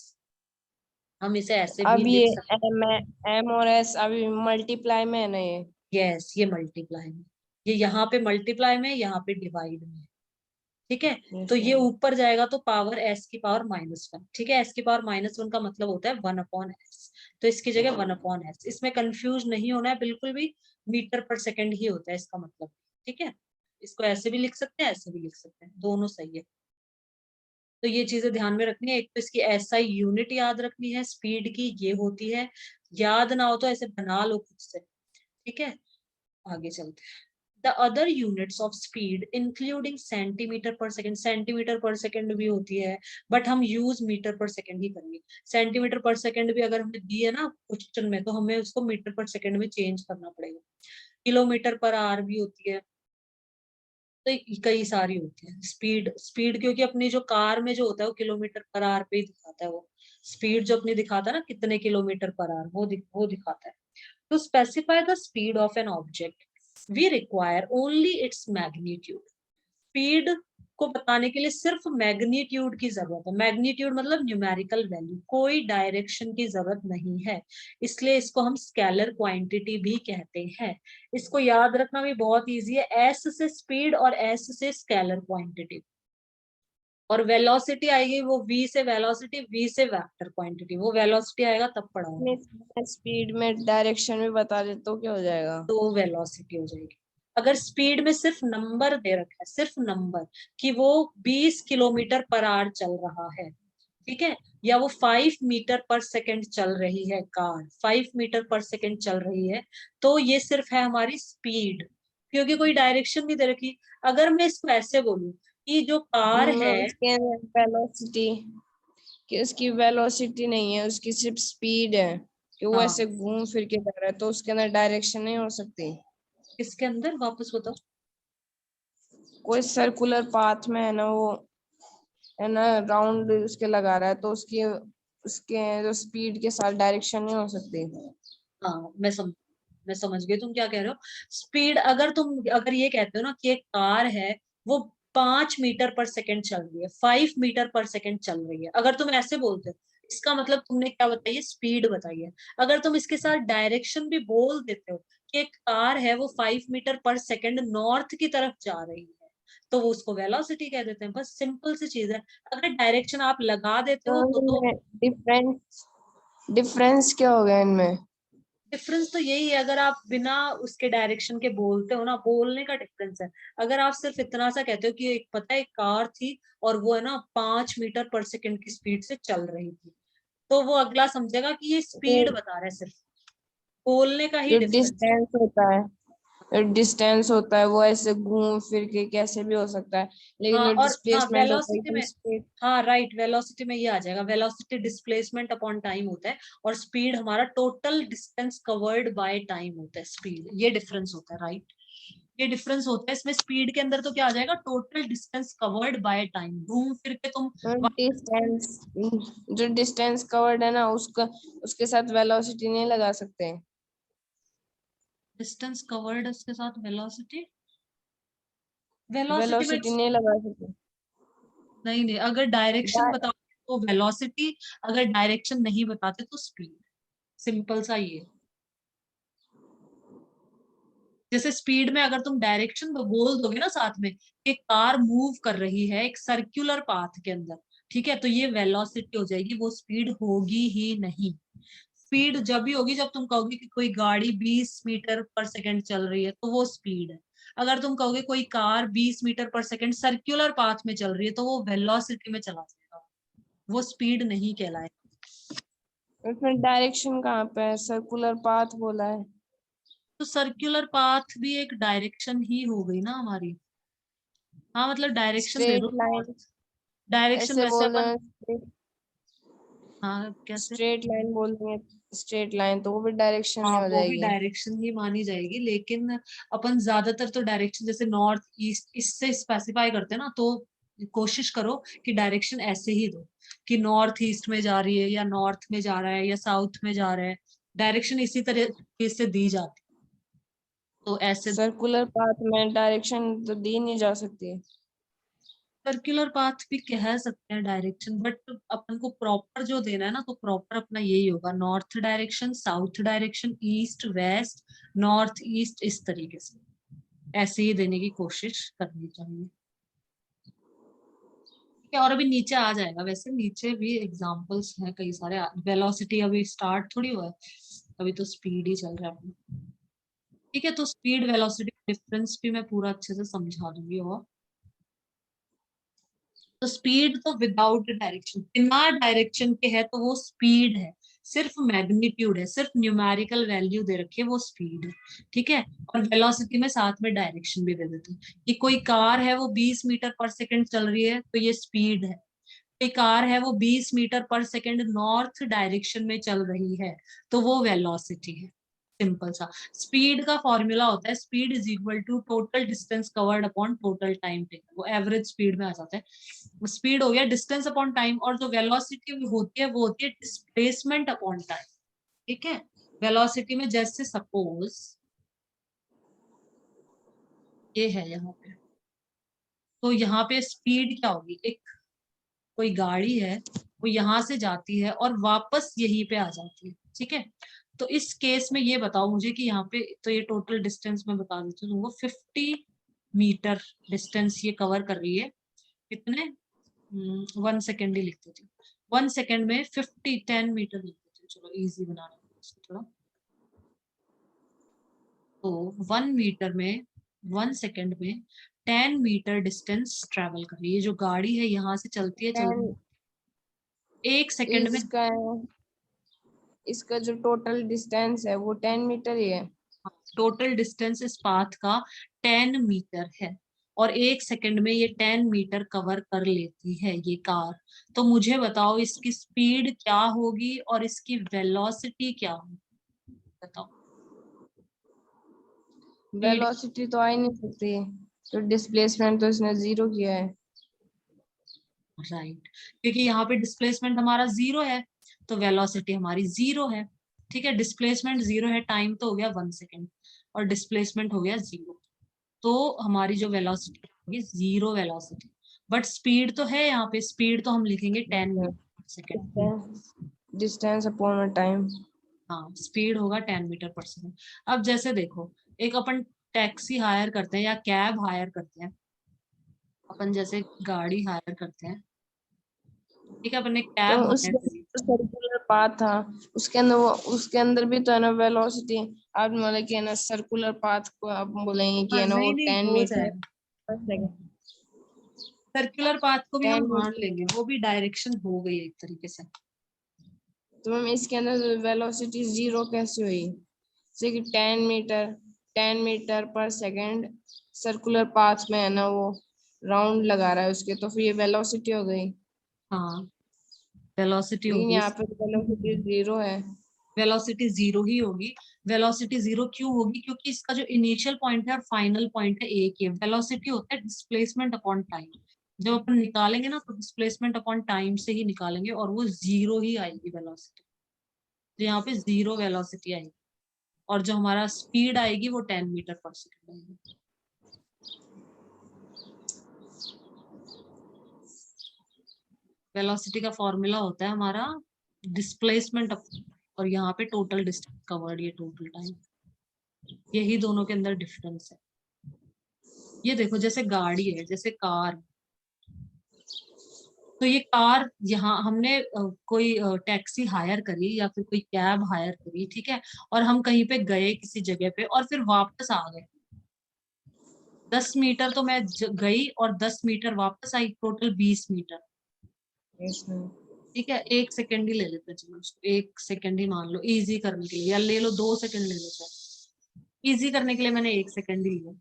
हम इसे ऐसे भी अब ये लिख सकते एम और एस अभी मल्टीप्लाई में है ना ये? हैं। यस, ये मल्टीप्लाई में, ये यहाँ पे मल्टीप्लाई में, यहाँ पे डिवाइड में। ठीक है, तो यस ये मैम। ऊपर जाएगा तो पावर एस की पावर -1। ठीक है, एस की पावर -1 का मतलब होता है 1/s। तो इसकी जगह 1/s, इसमें कंफ्यूज नहीं होना है बिल्कुल भी। मीटर पर सेकंड ही होता है इसका मतलब। ठीक है, इसको ऐसे भी लिख सकते हैं, ऐसे भी लिख सकते हैं, दोनों सही है। तो ये चीजें ध्यान में रखनी है, एक तो इसकी एसआई यूनिट याद रखनी है, स्पीड की ये होती है। याद ना हो तो ऐसे बना लो खुद से। ठीक है, आगे चलते हैं। The other units of speed including centimetre पर सेकेंड, सेंटीमीटर पर सेकेंड भी होती है बट हम यूज मीटर पर सेकेंड ही करेंगे। सेंटीमीटर पर सेकेंड भी अगर हमें दी है ना क्वेश्चन में, तो हमें उसको मीटर पर सेकेंड में चेंज करना पड़ेगा। किलोमीटर पर आवर भी होती है, तो कई सारी होती है। स्पीड, स्पीड क्योंकि अपनी जो कार में जो होता है वो किलोमीटर पर आवर पे ही दिखाता है, वो स्पीड जो अपनी दिखाता है ना कितने किलोमीटर पर आवर, वो दिखाता है। To specify the speed of an object, we require only its magnitude. Speed को बताने के लिए सिर्फ मैग्नीट्यूड की जरूरत है। मैग्नीट्यूड मतलब न्यूमेरिकल वैल्यू, कोई डायरेक्शन की जरूरत नहीं है, इसलिए इसको हम स्केलर क्वांटिटी भी कहते हैं। इसको याद रखना भी बहुत इजी है, एस से स्पीड और एस से स्केलर क्वांटिटी, और वेलोसिटी आएगी वो वी से वेलोसिटी, वी से वेक्टर क्वांटिटी, वो वेलोसिटी आएगा तब पढ़ाऊंगी। स्पीड में डायरेक्शन भी बता दे तो क्या हो जाएगा? तो वेलोसिटी हो जाएगी। अगर स्पीड में सिर्फ नंबर दे रखा है, सिर्फ नंबर कि वो 20 किलोमीटर पर आवर चल रहा है, ठीक है, या वो 5 मीटर पर सेकंड चल रही है, कार 5 मीटर पर सेकंड चल रही है, तो ये सिर्फ है हमारी स्पीड, क्योंकि कोई डायरेक्शन नहीं दे रखी। अगर मैं इसको ऐसे बोलूं कि जो कार है, उसके वेलोसिटी, कि उसकी वेलोसिटी नहीं है, उसकी सिर्फ स्पीड है, कि वो हाँ ऐसे घूम फिर के जा रहा है, तो उसके अंदर डायरेक्शन नहीं हो सकती। इसके अंदर वापस बताओ। कोई सर्कुलर पाथ में है ना, वो है ना राउंड उसके लगा रहा है, तो उसकी उसके जो स्पीड के साथ डायरेक्शन नहीं हो सकती। हाँ मैं समझ गई तुम क्या कह रहे हो। स्पीड अगर तुम अगर ये कहते हो ना कि एक कार है वो 5 मीटर पर सेकंड चल रही है, 5 मीटर पर सेकंड चल रही है, अगर तुम ऐसे बोलते हो इसका मतलब तुमने क्या बताई है, स्पीड बताई है। अगर तुम इसके साथ डायरेक्शन भी बोल देते हो कि एक कार है वो 5 मीटर पर सेकंड नॉर्थ की तरफ जा रही है, तो वो उसको वेलोसिटी कह देते हैं। बस सिंपल सी चीज है। अगर डायरेक्शन आप लगा देते हो तो तो डिफरेंस डिफरेंस क्या हो गया इनमें? डिफरेंस तो यही है, अगर आप बिना उसके डायरेक्शन के बोलते हो ना, बोलने का डिफरेंस है। अगर आप सिर्फ इतना सा कहते हो कि एक पता है एक कार थी और वो है ना 5 मीटर पर सेकंड की स्पीड से चल रही थी, तो वो अगला समझेगा कि ये स्पीड जो बता रहा है, सिर्फ बोलने का ही डिफरेंस है। डिस्टेंस होता है, जो डिस्टेंस होता है वो ऐसे घूम फिर के कैसे भी हो सकता है, लेकिन हाँ, जो और हाँ डिस्प्लेसमेंट होता है वेलोसिटी एकदम में, स्ट्रेट। हाँ राइट, वेलोसिटी में ये आ जाएगा, वेलोसिटी डिस्प्लेसमेंट अपॉन टाइम होता है, और स्पीड हमारा total distance covered by time होता है, स्पीड, ये डिफरेंस होता है, राइट। ये डिफरेंस होता है इसमें। स्पीड के अंदर तो क्या आ जाएगा, total distance covered by time, घूम फिर के तुम डिस्टेंस, जो डिस्टेंस कवर्ड है ना, उसका उसके साथ वेलोसिटी नहीं लगा सकते। डिस्टेंस कवर्ड उसके साथ वेलोसिटी, वेलोसिटी में वेलोसिटी नहीं लगा सकते। नहीं नहीं, अगर डायरेक्शन बताओ तो वेलोसिटी, अगर डायरेक्शन नहीं बताते तो स्पीड, सिंपल सा ये। जैसे स्पीड में अगर तुम डायरेक्शन बोल दोगे ना साथ में कि कार मूव कर रही है एक सर्कुलर पाथ के अंदर, ठीक है, तो ये वेलोसिटी हो जाएगी, वो स्पीड होगी ही नहीं। स्पीड जब भी होगी जब तुम कहोगे कि कोई गाड़ी 20 मीटर पर सेकंड चल रही है, तो वो स्पीड है। अगर तुम कहोगे कोई car 20 metre per second circular path में चल रही है, तो वो वेलोसिटी में चला जाएगा, वो स्पीड नहीं कहलाएगा। उसमें डायरेक्शन कहाँ पे है? सर्कुलर पाथ बोला है। तो सर्कुलर पाथ भी एक डायरेक्शन ही हो गई ना हमारी। हाँ मतलब डायरेक्शन दे स्ट्रेट दो लाइन, नॉर्थ, डायरेक्शन ऐसे वैसे बोल रहे अपन, हैं, हाँ कैसे, स्ट्रेट लाइन बोल रही है, स्ट्रेट लाइन तो वो भी डायरेक्शन हाँ में हो वो भी जाएगी। डायरेक्शन ही मानी जाएगी, लेकिन अपन ज्यादातर तो डायरेक्शन जैसे नॉर्थ ईस्ट इससे स्पेसिफाई करते हैं ना, तो कोशिश करो कि डायरेक्शन ऐसे ही दो कि नॉर्थ ईस्ट में जा रही है या नॉर्थ में जा रहा है या साउथ में जा रहा है, डायरेक्शन इसी तरीके से दी जाती है, तो ऐसे। सर्कुलर पाथ में डायरेक्शन तो दी नहीं जा सकती। सर्कुलर पाथ भी कह सकते हैं डायरेक्शन, बट अपन को प्रॉपर जो देना है ना, तो प्रॉपर अपना यही होगा, north direction, south direction, east west, north east, इस तरीके से ऐसे ही देने की कोशिश करनी चाहिए। ठीक है, और अभी नीचे आ जाएगा, वैसे नीचे भी एग्जांपल्स हैं कई सारे। वेलोसिटी अभी स्टार्ट थोड़ी हुआ है, अभी तो स्पीड ही चल रहा है अपना। ठीक है, तो स्पीड वेलोसिटी डिफरेंस भी मैं पूरा अच्छे से समझा दूंगी। और तो स्पीड तो विदाउट डायरेक्शन, बिना डायरेक्शन के है तो वो स्पीड है, सिर्फ मैग्नीट्यूड है, सिर्फ न्यूमेरिकल वैल्यू दे रखी है, वो स्पीड है, ठीक है। और वेलोसिटी में साथ में डायरेक्शन भी दे देते हैं कि कोई कार है वो 20 मीटर पर सेकंड चल रही है तो ये स्पीड है, कोई कार है वो 20 metre per second north direction में चल रही है तो वो वेलोसिटी है। सिंपल सा। स्पीड का फॉर्मूला होता है speed is equal to total distance covered upon total time taken, वो एवरेज स्पीड में आ जाता है। स्पीड हो गया डिस्टेंस अपॉन टाइम, और जो वेलोसिटी होती है वो होती है डिस्प्लेसमेंट अपॉन टाइम, ठीक है। वेलोसिटी में जैसे सपोज ये है यहाँ पे, तो यहाँ पे स्पीड क्या होगी, एक कोई गाड़ी है वो यहाँ से जाती है और वापस यहीं पे आ जाती है, ठीक है। तो इस केस में ये बताओ मुझे कि यहाँ पे, तो ये टोटल डिस्टेंस मैं बता देती हूँ तुमको, 50 मीटर डिस्टेंस ये कवर कर रही है। कितने 1 सेकेंड ही लिख देती हूँ, 1 सेकेंड में 10 मीटर लिख देती हूँ, चलो इजी बनाने के लिए थोड़ा। तो 1 मीटर में 1 सेकेंड में 10 मीटर डिस्टेंस ट्रेवल कर रही है, जो गाड़ी है यहाँ से चलती है चलती है, 1 सेकेंड में। इसका जो टोटल डिस्टेंस है वो 10 मीटर ही है। टोटल डिस्टेंस इस पाथ का 10 मीटर है, और 1 सेकेंड में ये 10 मीटर कवर कर लेती है ये कार। तो मुझे बताओ इसकी स्पीड क्या होगी और इसकी वेलोसिटी क्या होगी, बताओ। स्पीड, वेलोसिटी तो आ ही नहीं सकती, तो डिस्प्लेसमेंट तो इसने 0 किया है। राइट, क्योंकि यहाँ पे डिस्प्लेसमेंट हमारा 0 है तो वेलोसिटी हमारी 0 है, ठीक है। डिस्प्लेसमेंट 0 है, टाइम तो हो गया 1 सेकेंड और डिस्प्लेसमेंट हो गया 0, तो हमारी जो वेलोसिटी होगी 0 वेलोसिटी। बट स्पीड तो है यहाँ पे, स्पीड तो हम लिखेंगे 10 metre per second. Distance upon time. हाँ, स्पीड होगा 10 मीटर पर सेकेंड। अब जैसे देखो, एक अपन टैक्सी हायर करते हैं या कैब हायर करते हैं, अपन जैसे गाड़ी हायर करते हैं, ठीक है, अपन ने तो कैब हायर उसका करी। सर्कुलर पाथ था, उसके अंदर भी तो है ना वेलोसिटी। आप मतलब कि है ना सर्कुलर पाथ को आप बोलेंगे कि हाँ है ना वो नहीं नहीं 10 हो मीटर जाएगा, पर सेकेंड। सर्कुलर पाथ को भी हम 10 मान मीटर। लेंगे, वो भी डायरेक्शन हो गई एक तरीके से। तो मैम इसके अंदर वेलोसिटी 0 कैसे हुई? जैसे कि 10 metre per second circular path में है ना वो राउंड लगा रहा है उसके, तो फिर ये वेलोसिटी हो गई। हाँ, वेलोसिटी हो लेकिन गई। यहाँ पे वेलोसिटी 0 है। वेलोसिटी 0 ही होगी। वेलोसिटी 0 क्यों होगी, क्योंकि इसका जो इनिशियल पॉइंट है और फाइनल पॉइंट है एक ही है। वेलोसिटी होता है डिस्प्लेसमेंट अपॉन टाइम, जब अपन निकालेंगे ना तो डिस्प्लेसमेंट अपॉन टाइम से ही निकालेंगे और वो 0 ही आएगी वेलोसिटी। तो यहाँ पे 0 वेलोसिटी आएगी, और जो हमारा स्पीड आएगी वो 10 मीटर पर सेकेंड आएगी। वेलोसिटी का फॉर्मूला होता है हमारा डिस्प्लेसमेंट, और यहाँ पे टोटल डिस्टेंस कवर्ड, ये टोटल टाइम, यही दोनों के अंदर डिफरेंस है। ये देखो जैसे गाड़ी है, जैसे कार, तो ये कार यहाँ हमने कोई टैक्सी हायर करी या फिर कोई कैब हायर करी, ठीक है, और हम कहीं पे गए किसी जगह पे और फिर वापस आ गए। 10 मीटर तो मैं गई और 10 मीटर वापस आई, टोटल 20 मीटर, इसमें ठीक है। 1 सेकेंड ही ले लेते हैं, चलो उसको 1 सेकेंड ही मान लो इजी करने के लिए, या ले लो 2 सेकेंड ले लो, इजी करने के लिए मैंने 1 सेकेंड ही लिया,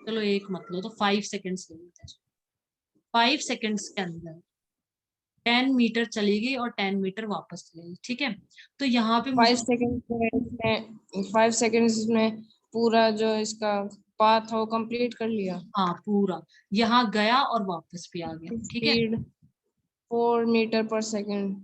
चलो एक मत लो, तो 5 सेकेंड्स ले लेते हैं। 5 सेकेंड्स के अंदर 10 मीटर चलेगी और 10 मीटर वापस चलेगी, ठीक है। तो यहाँ पे मुझे 5 सेकेंड्स में पूरा जो इसका पाथ है वो कंप्लीट कर लिया। हाँ पूरा यहाँ गया और वापस भी आ गया, ठीक है। Speed 4 metre per second.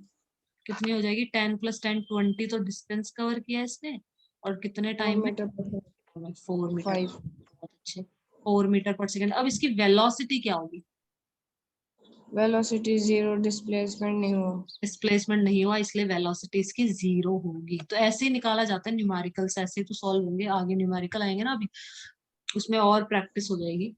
कितनी हो जाएगी, 10 + 10 20, तो डिस्टेंस कवर किया इसने, और कितने फोर टाइम में, मीटर पर 4 मीटर। 5। बहुत अच्छे, 4 मीटर पर सेकेंड। अब इसकी वेलोसिटी क्या होगी, वेलोसिटी 0, डिस्प्लेसमेंट नहीं हुआ। डिस्प्लेसमेंट नहीं हुआ इसलिए वेलोसिटी इसकी 0 होगी। तो ऐसे ही निकाला जाता है, न्यूमेरिकल्स ऐसे ही तो सॉल्व होंगे, आगे न्यूमेरिकल आएंगे ना अभी, उसमें और प्रैक्टिस हो जाएगी।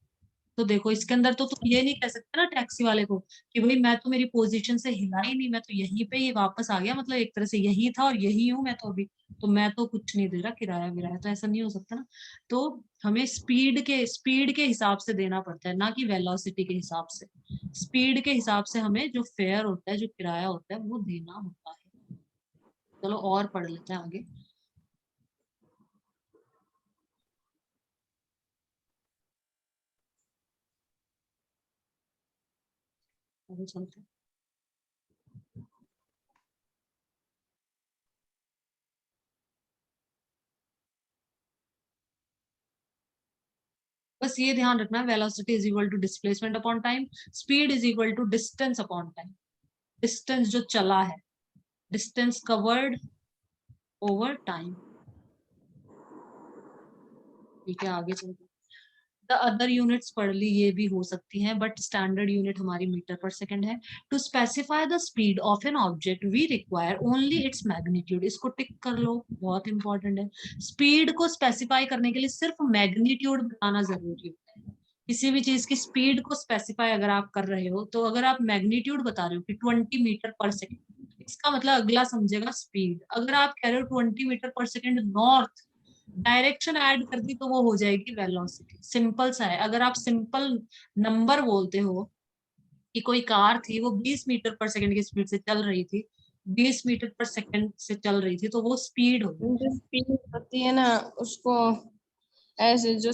तो देखो इसके अंदर तो तुम ये नहीं कह सकते ना टैक्सी वाले को कि भाई मैं तो मेरी पोजीशन से हिला ही नहीं, मैं तो यहीं पे ही वापस आ गया, मतलब एक तरह से यही था और यही हूं मैं तो अभी, तो मैं तो कुछ नहीं दे रहा किराया विराया, तो ऐसा नहीं हो सकता ना। तो हमें स्पीड के हिसाब से देना पड़ता है, ना कि वेलोसिटी के हिसाब से। स्पीड के हिसाब से हमें जो फेयर होता है, जो किराया होता है वो देना होता है। चलो और पढ़ लेते हैं आगे। आगे चलते हैं। बस ये ध्यान रखना है, velocity is equal to displacement upon time, speed is equal to distance upon time. Distance जो चला है, डिस्टेंस कवर्ड ओवर टाइम। ठीक है, आगे चलते हैं। द अदर यूनिट्स पढ़ ली, ये भी हो सकती हैं, बट स्टैंडर्ड यूनिट हमारी मीटर पर सेकंड है। To specify the speed of an object we require only its magnitude. इसको टिक कर लो, बहुत इंपॉर्टेंट है। स्पीड को स्पेसिफाई करने के लिए सिर्फ मैग्नीट्यूड बताना जरूरी होता है। किसी भी चीज की स्पीड को स्पेसिफाई अगर आप कर रहे हो, तो अगर आप मैग्नीट्यूड बता रहे हो कि 20 मीटर पर सेकेंड, इसका मतलब अगला समझेगा स्पीड। अगर आप कह रहे हो 20 metre per second north, direction add कर दी तो वो हो जाएगी वेलोसिटी। सिंपल सा है। अगर आप सिंपल नंबर बोलते हो कि कोई कार थी, वो 20 मीटर पर सेकंड की स्पीड से चल रही थी, 20 मीटर पर सेकंड से चल रही थी, तो वो स्पीड होगी। जो स्पीड होती है ना, उसको ऐसे जो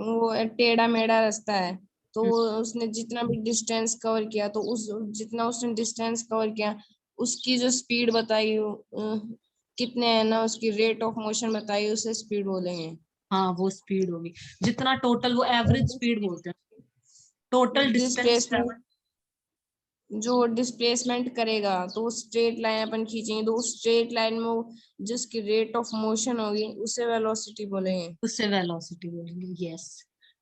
वो टेढ़ा मेढ़ा रास्ता है, तो वो उसने जितना भी डिस्टेंस कवर किया, तो उस जितना उसने डिस्टेंस कवर किया, उसकी जो स्पीड बताई कितने है ना, उसकी रेट ऑफ मोशन बताई, उसे स्पीड बोलेंगे। हाँ, वो स्पीड होगी। जितना टोटल, वो एवरेज स्पीड बोलते हैं, टोटल डिस्टेंस डिस्प्लेसमेंट, ट्रेवल। जो डिस्प्लेसमेंट करेगा तो स्ट्रेट लाइन अपन खींचेंगे, तो उस स्ट्रेट लाइन में जिसकी रेट ऑफ मोशन होगी उसे वेलोसिटी बोलेंगे। उससे वेलोसिटी बोलेंगे, यस।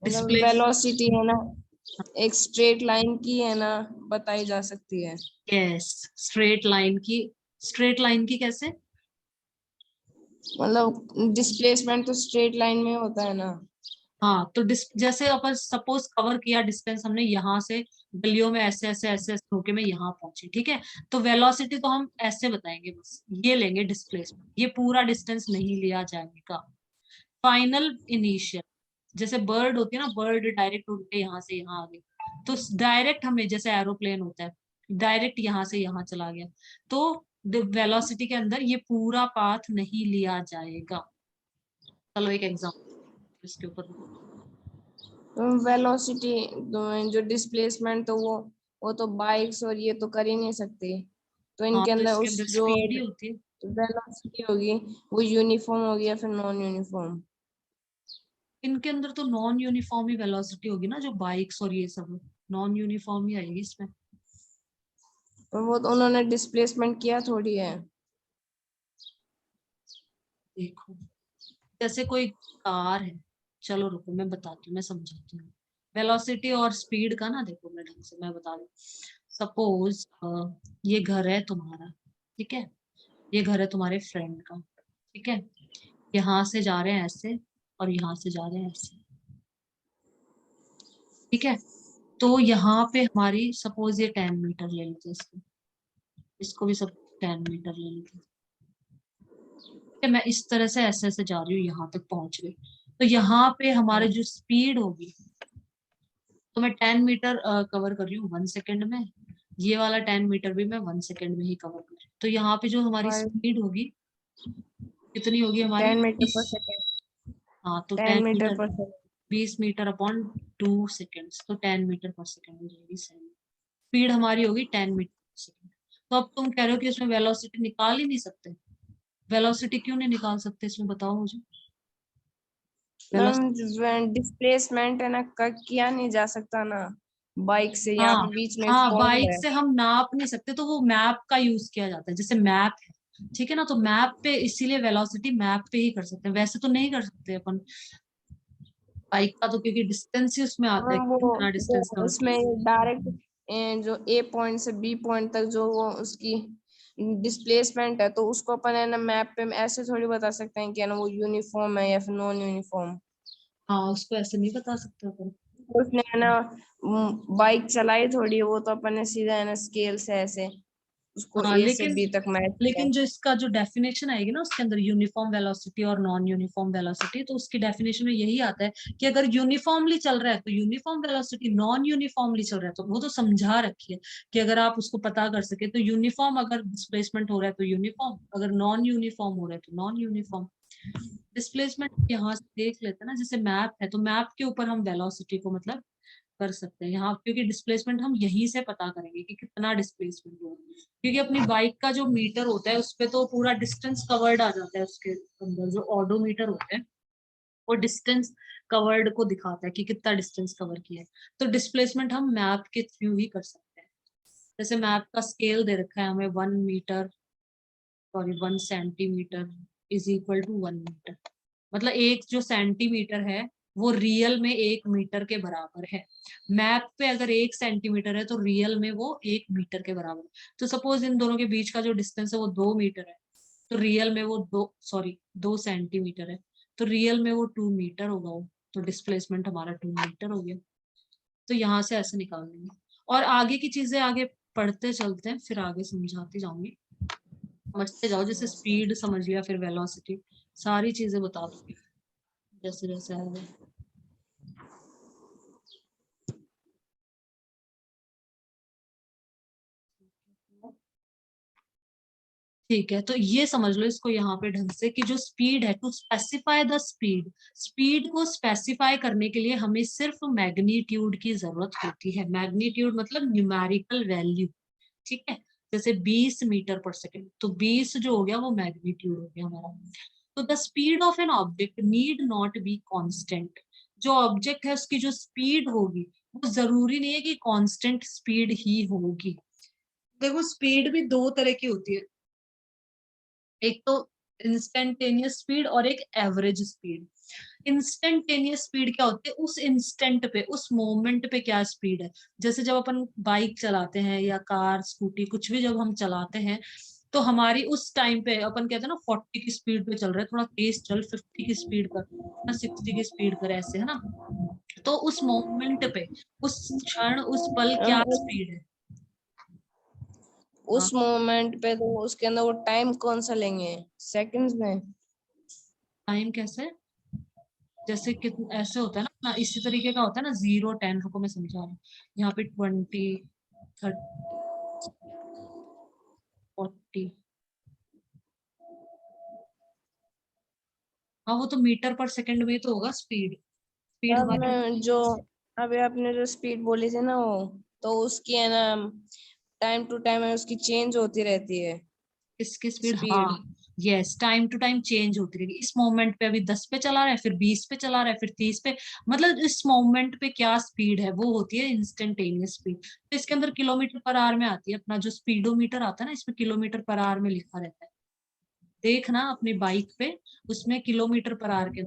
मतलब डिस्प्लेस, वेलोसिटी है ना, एक स्ट्रेट लाइन की है ना, बताई जा सकती है। यस, स्ट्रेट लाइन की। स्ट्रेट लाइन की कैसे? मतलब डिस्प्लेसमेंट तो स्ट्रेट लाइन में होता है ना। हाँ, तो जैसे अपन सपोज कवर किया डिस्टेंस हमने, यहाँ से गलियों में ऐसे ऐसे ऐसे ऐसे होके मैं यहाँ पहुंची, ठीक है। तो वेलोसिटी तो हम ऐसे बताएंगे, बस ये लेंगे डिस्प्लेसमेंट, ये पूरा डिस्टेंस नहीं लिया जाएगा। फाइनल इनिशियल, जैसे बर्ड होती है ना, बर्ड डायरेक्ट उड़ के यहाँ से यहाँ आ गई, तो डायरेक्ट हमें जैसे एरोप्लेन होता है, डायरेक्ट यहाँ से यहाँ चला गया, तो वेलोसिटी के अंदर ये पूरा पाथ नहीं लिया जाएगा। चलो एक एग्जाम्पल इसके ऊपर। वेलोसिटी जो डिस्प्लेसमेंट, तो वो तो बाइक्स और ये तो कर ही नहीं सकते, तो हाँ, इनके तो अंदर इसके उस अंदर जो स्पीड ही होती है। वेलोसिटी होगी वो यूनिफॉर्म होगी या फिर नॉन यूनिफॉर्म। इनके अंदर तो नॉन यूनिफॉर्म ही वेलोसिटी होगी ना, जो बाइक्स और ये सब नॉन यूनिफॉर्म ही आएगी इसमें। तो वो तो उन्होंने डिस्प्लेसमेंट किया थोड़ी है। देखो, जैसे कोई कार है, चलो रुको मैं बताती हूँ, मैं समझाती हूँ वेलोसिटी और स्पीड का ना। देखो मैं ढंग से मैं बता दूँ। सपोज ये घर है तुम्हारा, ठीक है, ये घर है तुम्हारे फ्रेंड का, ठीक है। यहाँ से जा रहे हैं ऐसे, और यहाँ से जा रहे हैं ऐसे, ठीक है। तो यहाँ पे हमारी सपोज ये 10 मीटर ले लेते हैं इसको, इसको भी सब 10 मीटर ले लेते हैं, ठीक है। मैं इस तरह से ऐसे ऐसे जा रही हूँ, यहाँ तक पहुंच गई। तो यहाँ पे हमारे जो स्पीड होगी, तो मैं 10 मीटर कवर कर रही हूँ 1 सेकेंड में, ये वाला 10 मीटर भी मैं 1 सेकेंड में ही कवर कर रही हूँ। तो यहाँ पे जो हमारी स्पीड होगी, कितनी होगी हमारी? 10 मीटर पर सेकेंड। हाँ, तो ten 10 metre metre per second. 20 metre upon 2 seconds, तो 10 मीटर पर सेकेंड हो जाएगी सही। स्पीड हमारी होगी 10 मीटर पर सेकेंड। तो अब तुम कह रहे हो कि इसमें वेलोसिटी निकाल ही नहीं सकते। वेलोसिटी क्यों नहीं निकाल सकते इसमें, बताओ मुझे। वेलोसिटी, मैम डिस्प्लेसमेंट है ना, किया नहीं जा सकता ना बाइक से, यहाँ हाँ पे बीच में हाँ, पॉइंट बाइक है। से हम नाप नहीं सकते, तो वो मैप का यूज किया जाता है। जैसे मैप है, ठीक है ना, तो मैप पे इसीलिए वेलोसिटी मैप पे ही कर सकते हैं, वैसे तो नहीं कर सकते अपन बाइक का, तो क्योंकि डिस्टेंस ही उसमें आता है मैम कि कितना वो डिस्टेंस कवर किया। उसमें डायरेक्ट जो ए पॉइंट से बी पॉइंट तक जो वो उसकी डिस्प्लेसमेंट है, तो उसको अपन है ना मैप पे ऐसे थोड़ी बता सकते हैं कि है ना वो यूनिफॉर्म है या फिर नॉन यूनिफॉर्म। हाँ, उसको ऐसे नहीं बता सकते अपन। उसने है ना बाइक चलाई थोड़ी, वो तो अपन ने सीधा है ना स्केल से ऐसे उसको हाँ, ए से बी तक मैच लेकिन जो इसका जो डेफिनेशन आएगी ना उसके अंदर यूनिफॉर्म वेलोसिटी और नॉन यूनिफॉर्म वेलोसिटी, तो उसकी डेफिनेशन में यही आता है कि अगर यूनिफॉर्मली चल रहा है तो यूनिफॉर्म वेलोसिटी, नॉन यूनिफॉर्मली चल रहा है तो वो तो समझा रखी है कि अगर आप उसको पता कर सके तो यूनिफॉर्म अगर डिस्प्लेसमेंट हो रहा है तो यूनिफॉर्म, अगर नॉन यूनिफॉर्म हो रहा है तो नॉन यूनिफॉर्म। डिस्प्लेसमेंट यहाँ से देख लेते हैं ना, जैसे मैप है तो मैप के ऊपर हम वेलोसिटी को मतलब कर सकते हैं यहाँ, क्योंकि डिस्प्लेसमेंट हम यहीं से पता करेंगे कि कितना डिस्प्लेसमेंट हुआ, क्योंकि अपनी बाइक का जो मीटर होता है उसपे तो पूरा डिस्टेंस कवर्ड आ जाता है, उसके अंदर जो ऑडोमीटर होता है वो डिस्टेंस कवर्ड को दिखाता है कि कितना डिस्टेंस कवर किया है। तो डिस्प्लेसमेंट हम मैप के थ्रू ही कर सकते हैं। जैसे मैप का स्केल दे रखा है हमें 1 metre, sorry 1 centimetre is equal to 1 metre, मतलब एक जो सेंटीमीटर है वो रियल में 1 मीटर के बराबर है। मैप पे अगर 1 सेंटीमीटर है तो रियल में वो 1 मीटर के बराबर है। तो सपोज इन दोनों के बीच का जो डिस्टेंस है वो 2 मीटर है, तो रियल में वो 2 सेंटीमीटर है, तो रियल में वो 2 मीटर होगा वो, तो डिस्प्लेसमेंट हमारा 2 मीटर हो गया। तो यहाँ से ऐसे निकाल लेंगे, और आगे की चीजें आगे पढ़ते चलते हैं, फिर आगे समझाती जाऊंगी, समझते जाओ। जैसे स्पीड समझ लिया, फिर वेलोसिटी, सारी चीजें बता दूंगी जैसे जैसे आएगा। ठीक है, तो ये समझ लो इसको यहाँ पे ढंग से कि जो स्पीड है, to specify the speed, speed को स्पेसिफाई करने के लिए हमें सिर्फ मैग्नीट्यूड की जरूरत होती है। मैग्नीट्यूड मतलब न्यूमेरिकल वैल्यू, ठीक है। जैसे 20 मीटर पर सेकेंड, तो 20 जो हो गया वो मैग्नीट्यूड हो गया हमारा। तो the speed of an object need not be constant, जो ऑब्जेक्ट है उसकी जो स्पीड होगी वो जरूरी नहीं है कि कांस्टेंट स्पीड ही होगी। देखो स्पीड भी दो तरह की होती है, एक तो इंस्टेंटेनियस स्पीड और एक एवरेज स्पीड। इंस्टेंटेनियस स्पीड क्या होती है, उस इंस्टेंट पे, उस मोमेंट पे क्या स्पीड है। जैसे जब अपन बाइक चलाते हैं या कार स्कूटी कुछ भी जब हम चलाते हैं, तो हमारी उस टाइम पे अपन कहते हैं ना 40 की स्पीड पे चल रहे हैं, थोड़ा तेज चल, 50 की स्पीड कर, 60 की स्पीड कर, ऐसे है ना। तो उस मोमेंट पे, उस क्षण, उस पल क्या स्पीड है। हाँ, उस मोमेंट पे तो उसके अंदर वो टाइम कौन सा लेंगे, सेकंड्स में? टाइम कैसे, जैसे कि ऐसे होता है ना, इसी तरीके का होता है ना, 0 10, रुको मैं समझा रही हूँ। यहाँ पे 20 30 40, हाँ वो तो मीटर पर सेकंड में तो होगा स्पीड, स्पीड अब हमारी। मैं जो अभी आपने जो स्पीड बोली थी ना वो, तो उसकी है ना टाइम टू टाइम है उसकी चेंज होती रहती है इसकी स्पीड, स्पीड। हाँ yes, time to time change होती रहेगी। इस मोमेंट पे अभी 10 पे चला रहा है, फिर 20 पे चला रहा है, फिर 30 पे, मतलब इस मोमेंट पे क्या स्पीड है वो होती है इंस्टेंटेनियस स्पीड। तो इसके अंदर किलोमीटर पर आवर में आती है, अपना जो स्पीडोमीटर आता है ना इसमें किलोमीटर पर आवर में लिखा रहता है, देखना अपनी बाइक पे, उसमें किलोमीटर पर आवर के,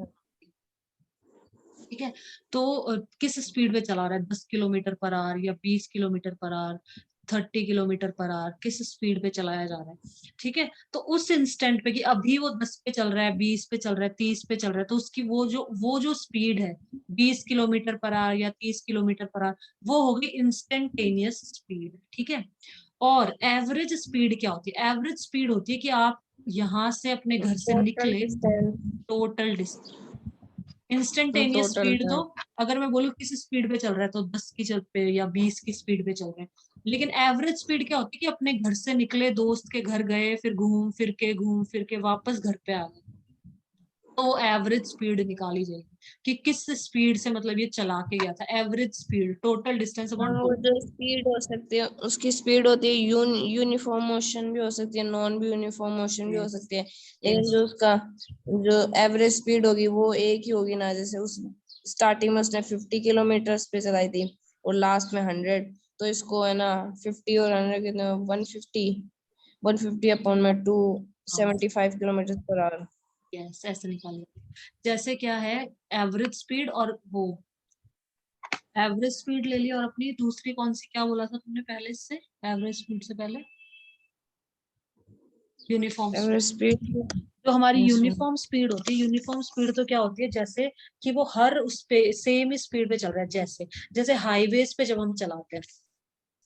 ठीक है। तो किस स्पीड पे चला रहा है, 10 किलोमीटर पर आवर या 20 kilometre per our, 30 kilometre per our, किस स्पीड पे चलाया जा रहा है, ठीक है। तो उस इंस्टेंट पे कि अभी वो 10 पे चल रहा है, 20 पे चल रहा है, 30 पे चल रहा है, तो उसकी वो जो स्पीड है 20 किलोमीटर पर आवर या 30 किलोमीटर पर आवर, वो होगी इंस्टेंटेनियस स्पीड, ठीक है। और एवरेज स्पीड क्या होती है, एवरेज स्पीड होती है कि आप यहाँ से अपने घर से टोटल निकले, distance. Total distance. Instantaneous total speed तो अगर मैं बोलूँ किस स्पीड पे चल रहा है तो 10 की चल पे या 20 की स्पीड पे चल रहा है। लेकिन एवरेज स्पीड क्या होती है कि अपने घर से निकले, दोस्त के घर गए, फिर घूम फिर के वापस घर पे आ गए, तो वो एवरेज स्पीड निकाली जाएगी कि किस स्पीड से मतलब ये चला के गया था। Average speed, total distance upon वो टोटल। जो स्पीड हो सकती है उसकी स्पीड होती है यूनिफॉर्म मोशन भी हो सकती है, नॉन भी यूनिफॉर्म मोशन भी हो सकती है, लेकिन जो उसका जो एवरेज स्पीड होगी वो एक ही होगी ना। जैसे उस स्टार्टिंग में उसने 50 किलोमीटर पे चलाई थी और लास्ट में 100, तो इसको है ना 50 और 100 कितने, 150 अपॉन में 275 किलोमीटर पर आवर। यस, ऐसे निकालिए। जैसे क्या है, एवरेज स्पीड और वो एवरेज स्पीड ले लिया, और अपनी दूसरी कौन सी, क्या बोला था तुमने पहले से, एवरेज स्पीड से पहले यूनिफॉर्म एवरेज स्पीड। स्पीड जो हमारी यूनिफॉर्म स्पीड होती है, यूनिफॉर्म स्पीड तो क्या होती है, जैसे कि वो हर उस पे सेम स्पीड पे चल रहा है, जैसे जैसे हाईवेज पे जब हम चलाते हैं,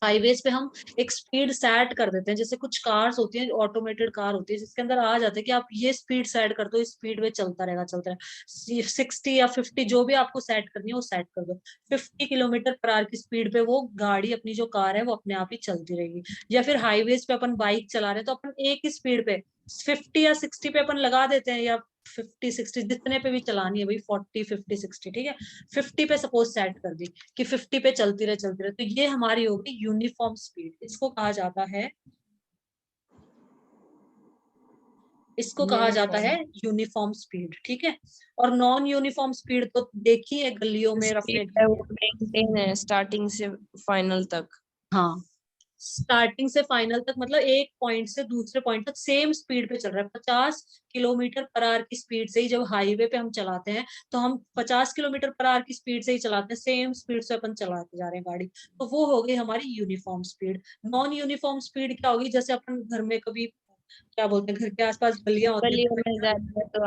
हाईवेज पे हम एक स्पीड सेट कर देते हैं, जैसे कुछ कार्स होती हैं, ऑटोमेटेड कार होती है, जिसके अंदर आ जाते हैं कि आप ये स्पीड सेट कर दो, इस स्पीड में चलता रहेगा 60 या 50 जो भी आपको सेट करनी है वो सेट कर दो। 50 किलोमीटर पर आवर की स्पीड पे वो गाड़ी, अपनी जो कार है वो अपने आप ही चलती रहेगी। या फिर हाईवेज पे अपन बाइक चला रहे हैं तो अपन एक ही स्पीड पे 50 या 60 पे अपन लगा देते हैं, या 50 60 जितने पे भी चलानी है भाई, 40 50 60, ठीक है। 50 पे सपोज सेट कर दी कि 50 पे चलती रहे, तो ये हमारी होगी यूनिफॉर्म स्पीड। इसको कहा जाता है यूनिफॉर्म यूनिफॉर्म स्पीड, ठीक है। और नॉन यूनिफॉर्म स्पीड तो देखिए गलियों में रफने स्पीड है वो मेंटेन है स्टार्टिंग से फाइनल तक। हाँ, स्टार्टिंग से फाइनल तक मतलब एक पॉइंट से दूसरे पॉइंट तक सेम स्पीड पे चल रहा है। 50 किलोमीटर पर आवर की स्पीड से ही जब हाईवे पे हम चलाते हैं तो हम 50 किलोमीटर पर आवर की स्पीड से ही चलाते हैं, सेम स्पीड से अपन चलाते जा रहे हैं गाड़ी। तो वो हो गई हमारी uniform speed. Non uniform speed क्या होगी, जैसे अपन घर में कभी क्या बोलते हैं, घर के आसपास गलियां होती गलियों में हैं, जाते हैं तो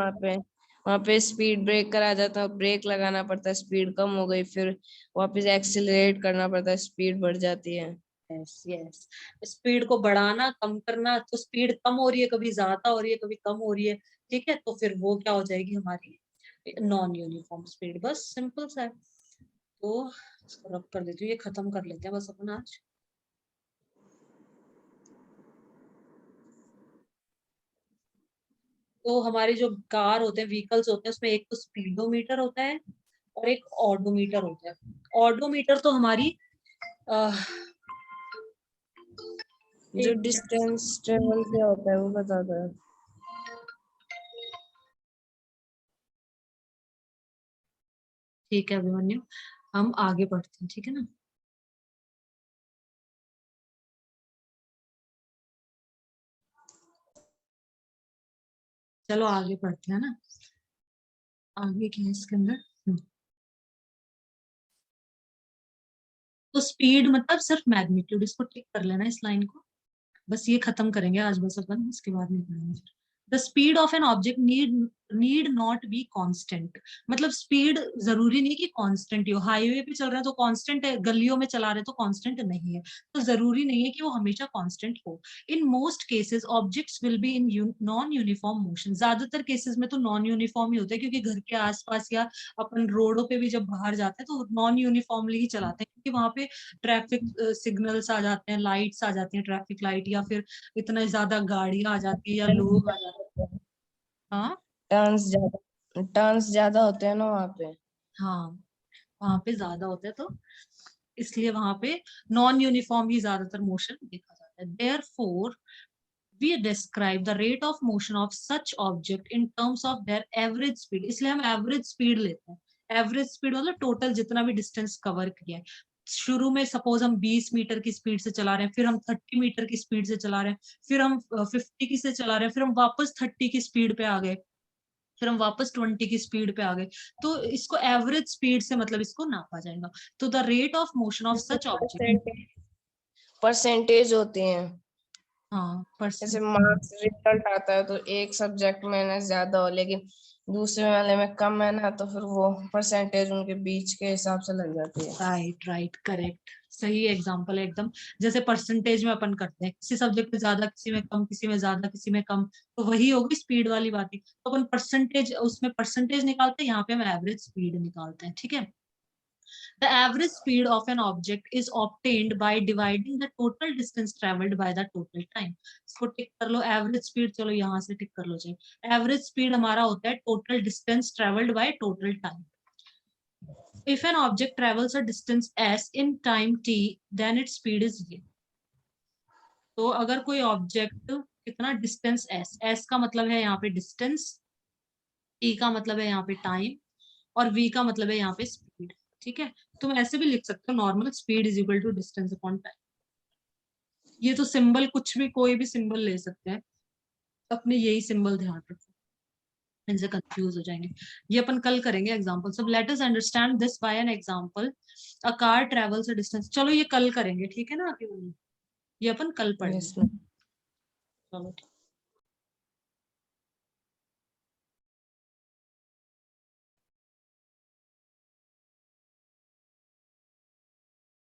वहाँ पे स्पीड ब्रेकर आ जाता है, ब्रेक लगाना पड़ता है, स्पीड कम हो गई फिर वापस एक्सेलरेट करना पड़ता है, स्पीड बढ़ जाती है। यस यस, स्पीड को बढ़ाना कम करना, तो स्पीड कम हो रही है, कभी ज्यादा हो रही है, कभी कम हो रही है, ठीक है। तो फिर वो क्या हो जाएगी हमारी नॉन यूनिफॉर्म स्पीड। बस सिंपल सा है। तो इसको रब कर देती हूँ, ये खत्म कर लेते हैं बस अपन आज। तो हमारे जो कार होते हैं, व्हीकल्स होते हैं, उसमें एक तो स्पीडोमीटर होता है और एक ऑडोमीटर होता है। ऑडोमीटर तो हमारी जो एक डिस्टेंस ट्रेवल किया होता है वो बताता है। ठीक है अभिमन्यु, हम आगे बढ़ते हैं, ठीक है ना। चलो आगे बढ़ते हैं ना। आगे क्या है इसके अंदर। तो स्पीड मतलब सिर्फ मैग्नीट्यूड, इसको टिक कर लेना इस लाइन को। बस ये खत्म करेंगे आज बस अपन, इसके बाद नहीं करेंगे। The speed of an object need not be constant. मतलब स्पीड जरूरी नहीं कि कांस्टेंट ही हो। हाईवे पे चल रहे हैं तो कांस्टेंट है, गलियों में चला रहे हैं तो कांस्टेंट नहीं है। तो जरूरी नहीं है कि वो हमेशा कांस्टेंट हो। In most cases objects will be in non uniform motion. ज्यादातर केसेस में तो नॉन यूनिफॉर्म ही होता है, क्योंकि घर के आसपास या अपन रोडों पे भी जब बाहर जाते हैं तो नॉन यूनिफॉर्मली ही चलाते हैं, क्योंकि वहां पे ट्रैफिक सिग्नल्स आ जाते हैं, लाइट्स आ जाती हैं, ट्रैफिक लाइट, या फिर इतना ज्यादा गाड़ियां आ जाती है या लोग आ जाते हैं। हाँ टर्न्स ज्यादा होते हैं ना वहाँ पे। हाँ, वहां पे ज्यादा होता है, तो इसलिए वहां पे नॉन यूनिफॉर्म ही ज्यादातर मोशन देखा जाता है। Therefore we describe the rate of motion of such object in terms of their average speed। इसलिए हम एवरेज स्पीड लेते हैं। एवरेज स्पीड मतलब टोटल जितना भी डिस्टेंस कवर किया है। शुरू में सपोज हम 20 मीटर की स्पीड से चला रहे हैं, फिर हम 30 मीटर की स्पीड से चला रहे हैं, फिर हम 50 की से चला रहे हैं, फिर हम वापस 30 की स्पीड पे आ गए, फिर हम वापस 20 की स्पीड पे आ गए। तो इसको एवरेज स्पीड से मतलब इसको नापा जाएगा। तो the rate of motion of such object. Percentage होते हैं। हाँ जैसे परसेंट। मार्क्स रिजल्ट आता है तो एक सब्जेक्ट में ना ज्यादा हो लेकिन दूसरे वाले में कम है ना, तो फिर वो परसेंटेज उनके बीच के हिसाब से लग जाती है। राइट राइट करेक्ट, सही एग्जांपल है एकदम। जैसे परसेंटेज में अपन करते हैं, किसी सब्जेक्ट में ज्यादा, किसी में कम, किसी में ज्यादा, किसी में कम, तो वही होगी स्पीड वाली बात ही। तो अपन परसेंटेज, उसमें परसेंटेज निकालते हैं, यहाँ पे हम एवरेज स्पीड निकालते हैं, ठीक है। The average speed of an object is obtained by dividing the total distance travelled by the total time. इसको टिक कर लो, एवरेज स्पीड, चलो यहाँ से टिक कर लो जी। एवरेज स्पीड हमारा होता है total distance travelled by total time. If an object travels a distance s in time t, then its speed is v। तो अगर कोई ऑब्जेक्ट कितना डिस्टेंस s, s का मतलब है यहाँ पे डिस्टेंस, t का मतलब है यहाँ पे टाइम, और v का मतलब है यहाँ पे स्पीड, ठीक है। तुम ऐसे भी लिख सकते हो, normal speed is equal to distance upon time. ये तो सिंबल कुछ भी, कोई भी सिंबल ले सकते हैं, अपने यही सिंबल ध्यान रखो, इनसे कंफ्यूज हो जाएंगे। ये अपन कल करेंगे एग्जांपल। सब let us understand this by an example. A car travels a distance, चलो ये कल करेंगे, ठीक है ना। ये अपन कल पढ़ेंगे। Yes ma'am. चलो ठीक।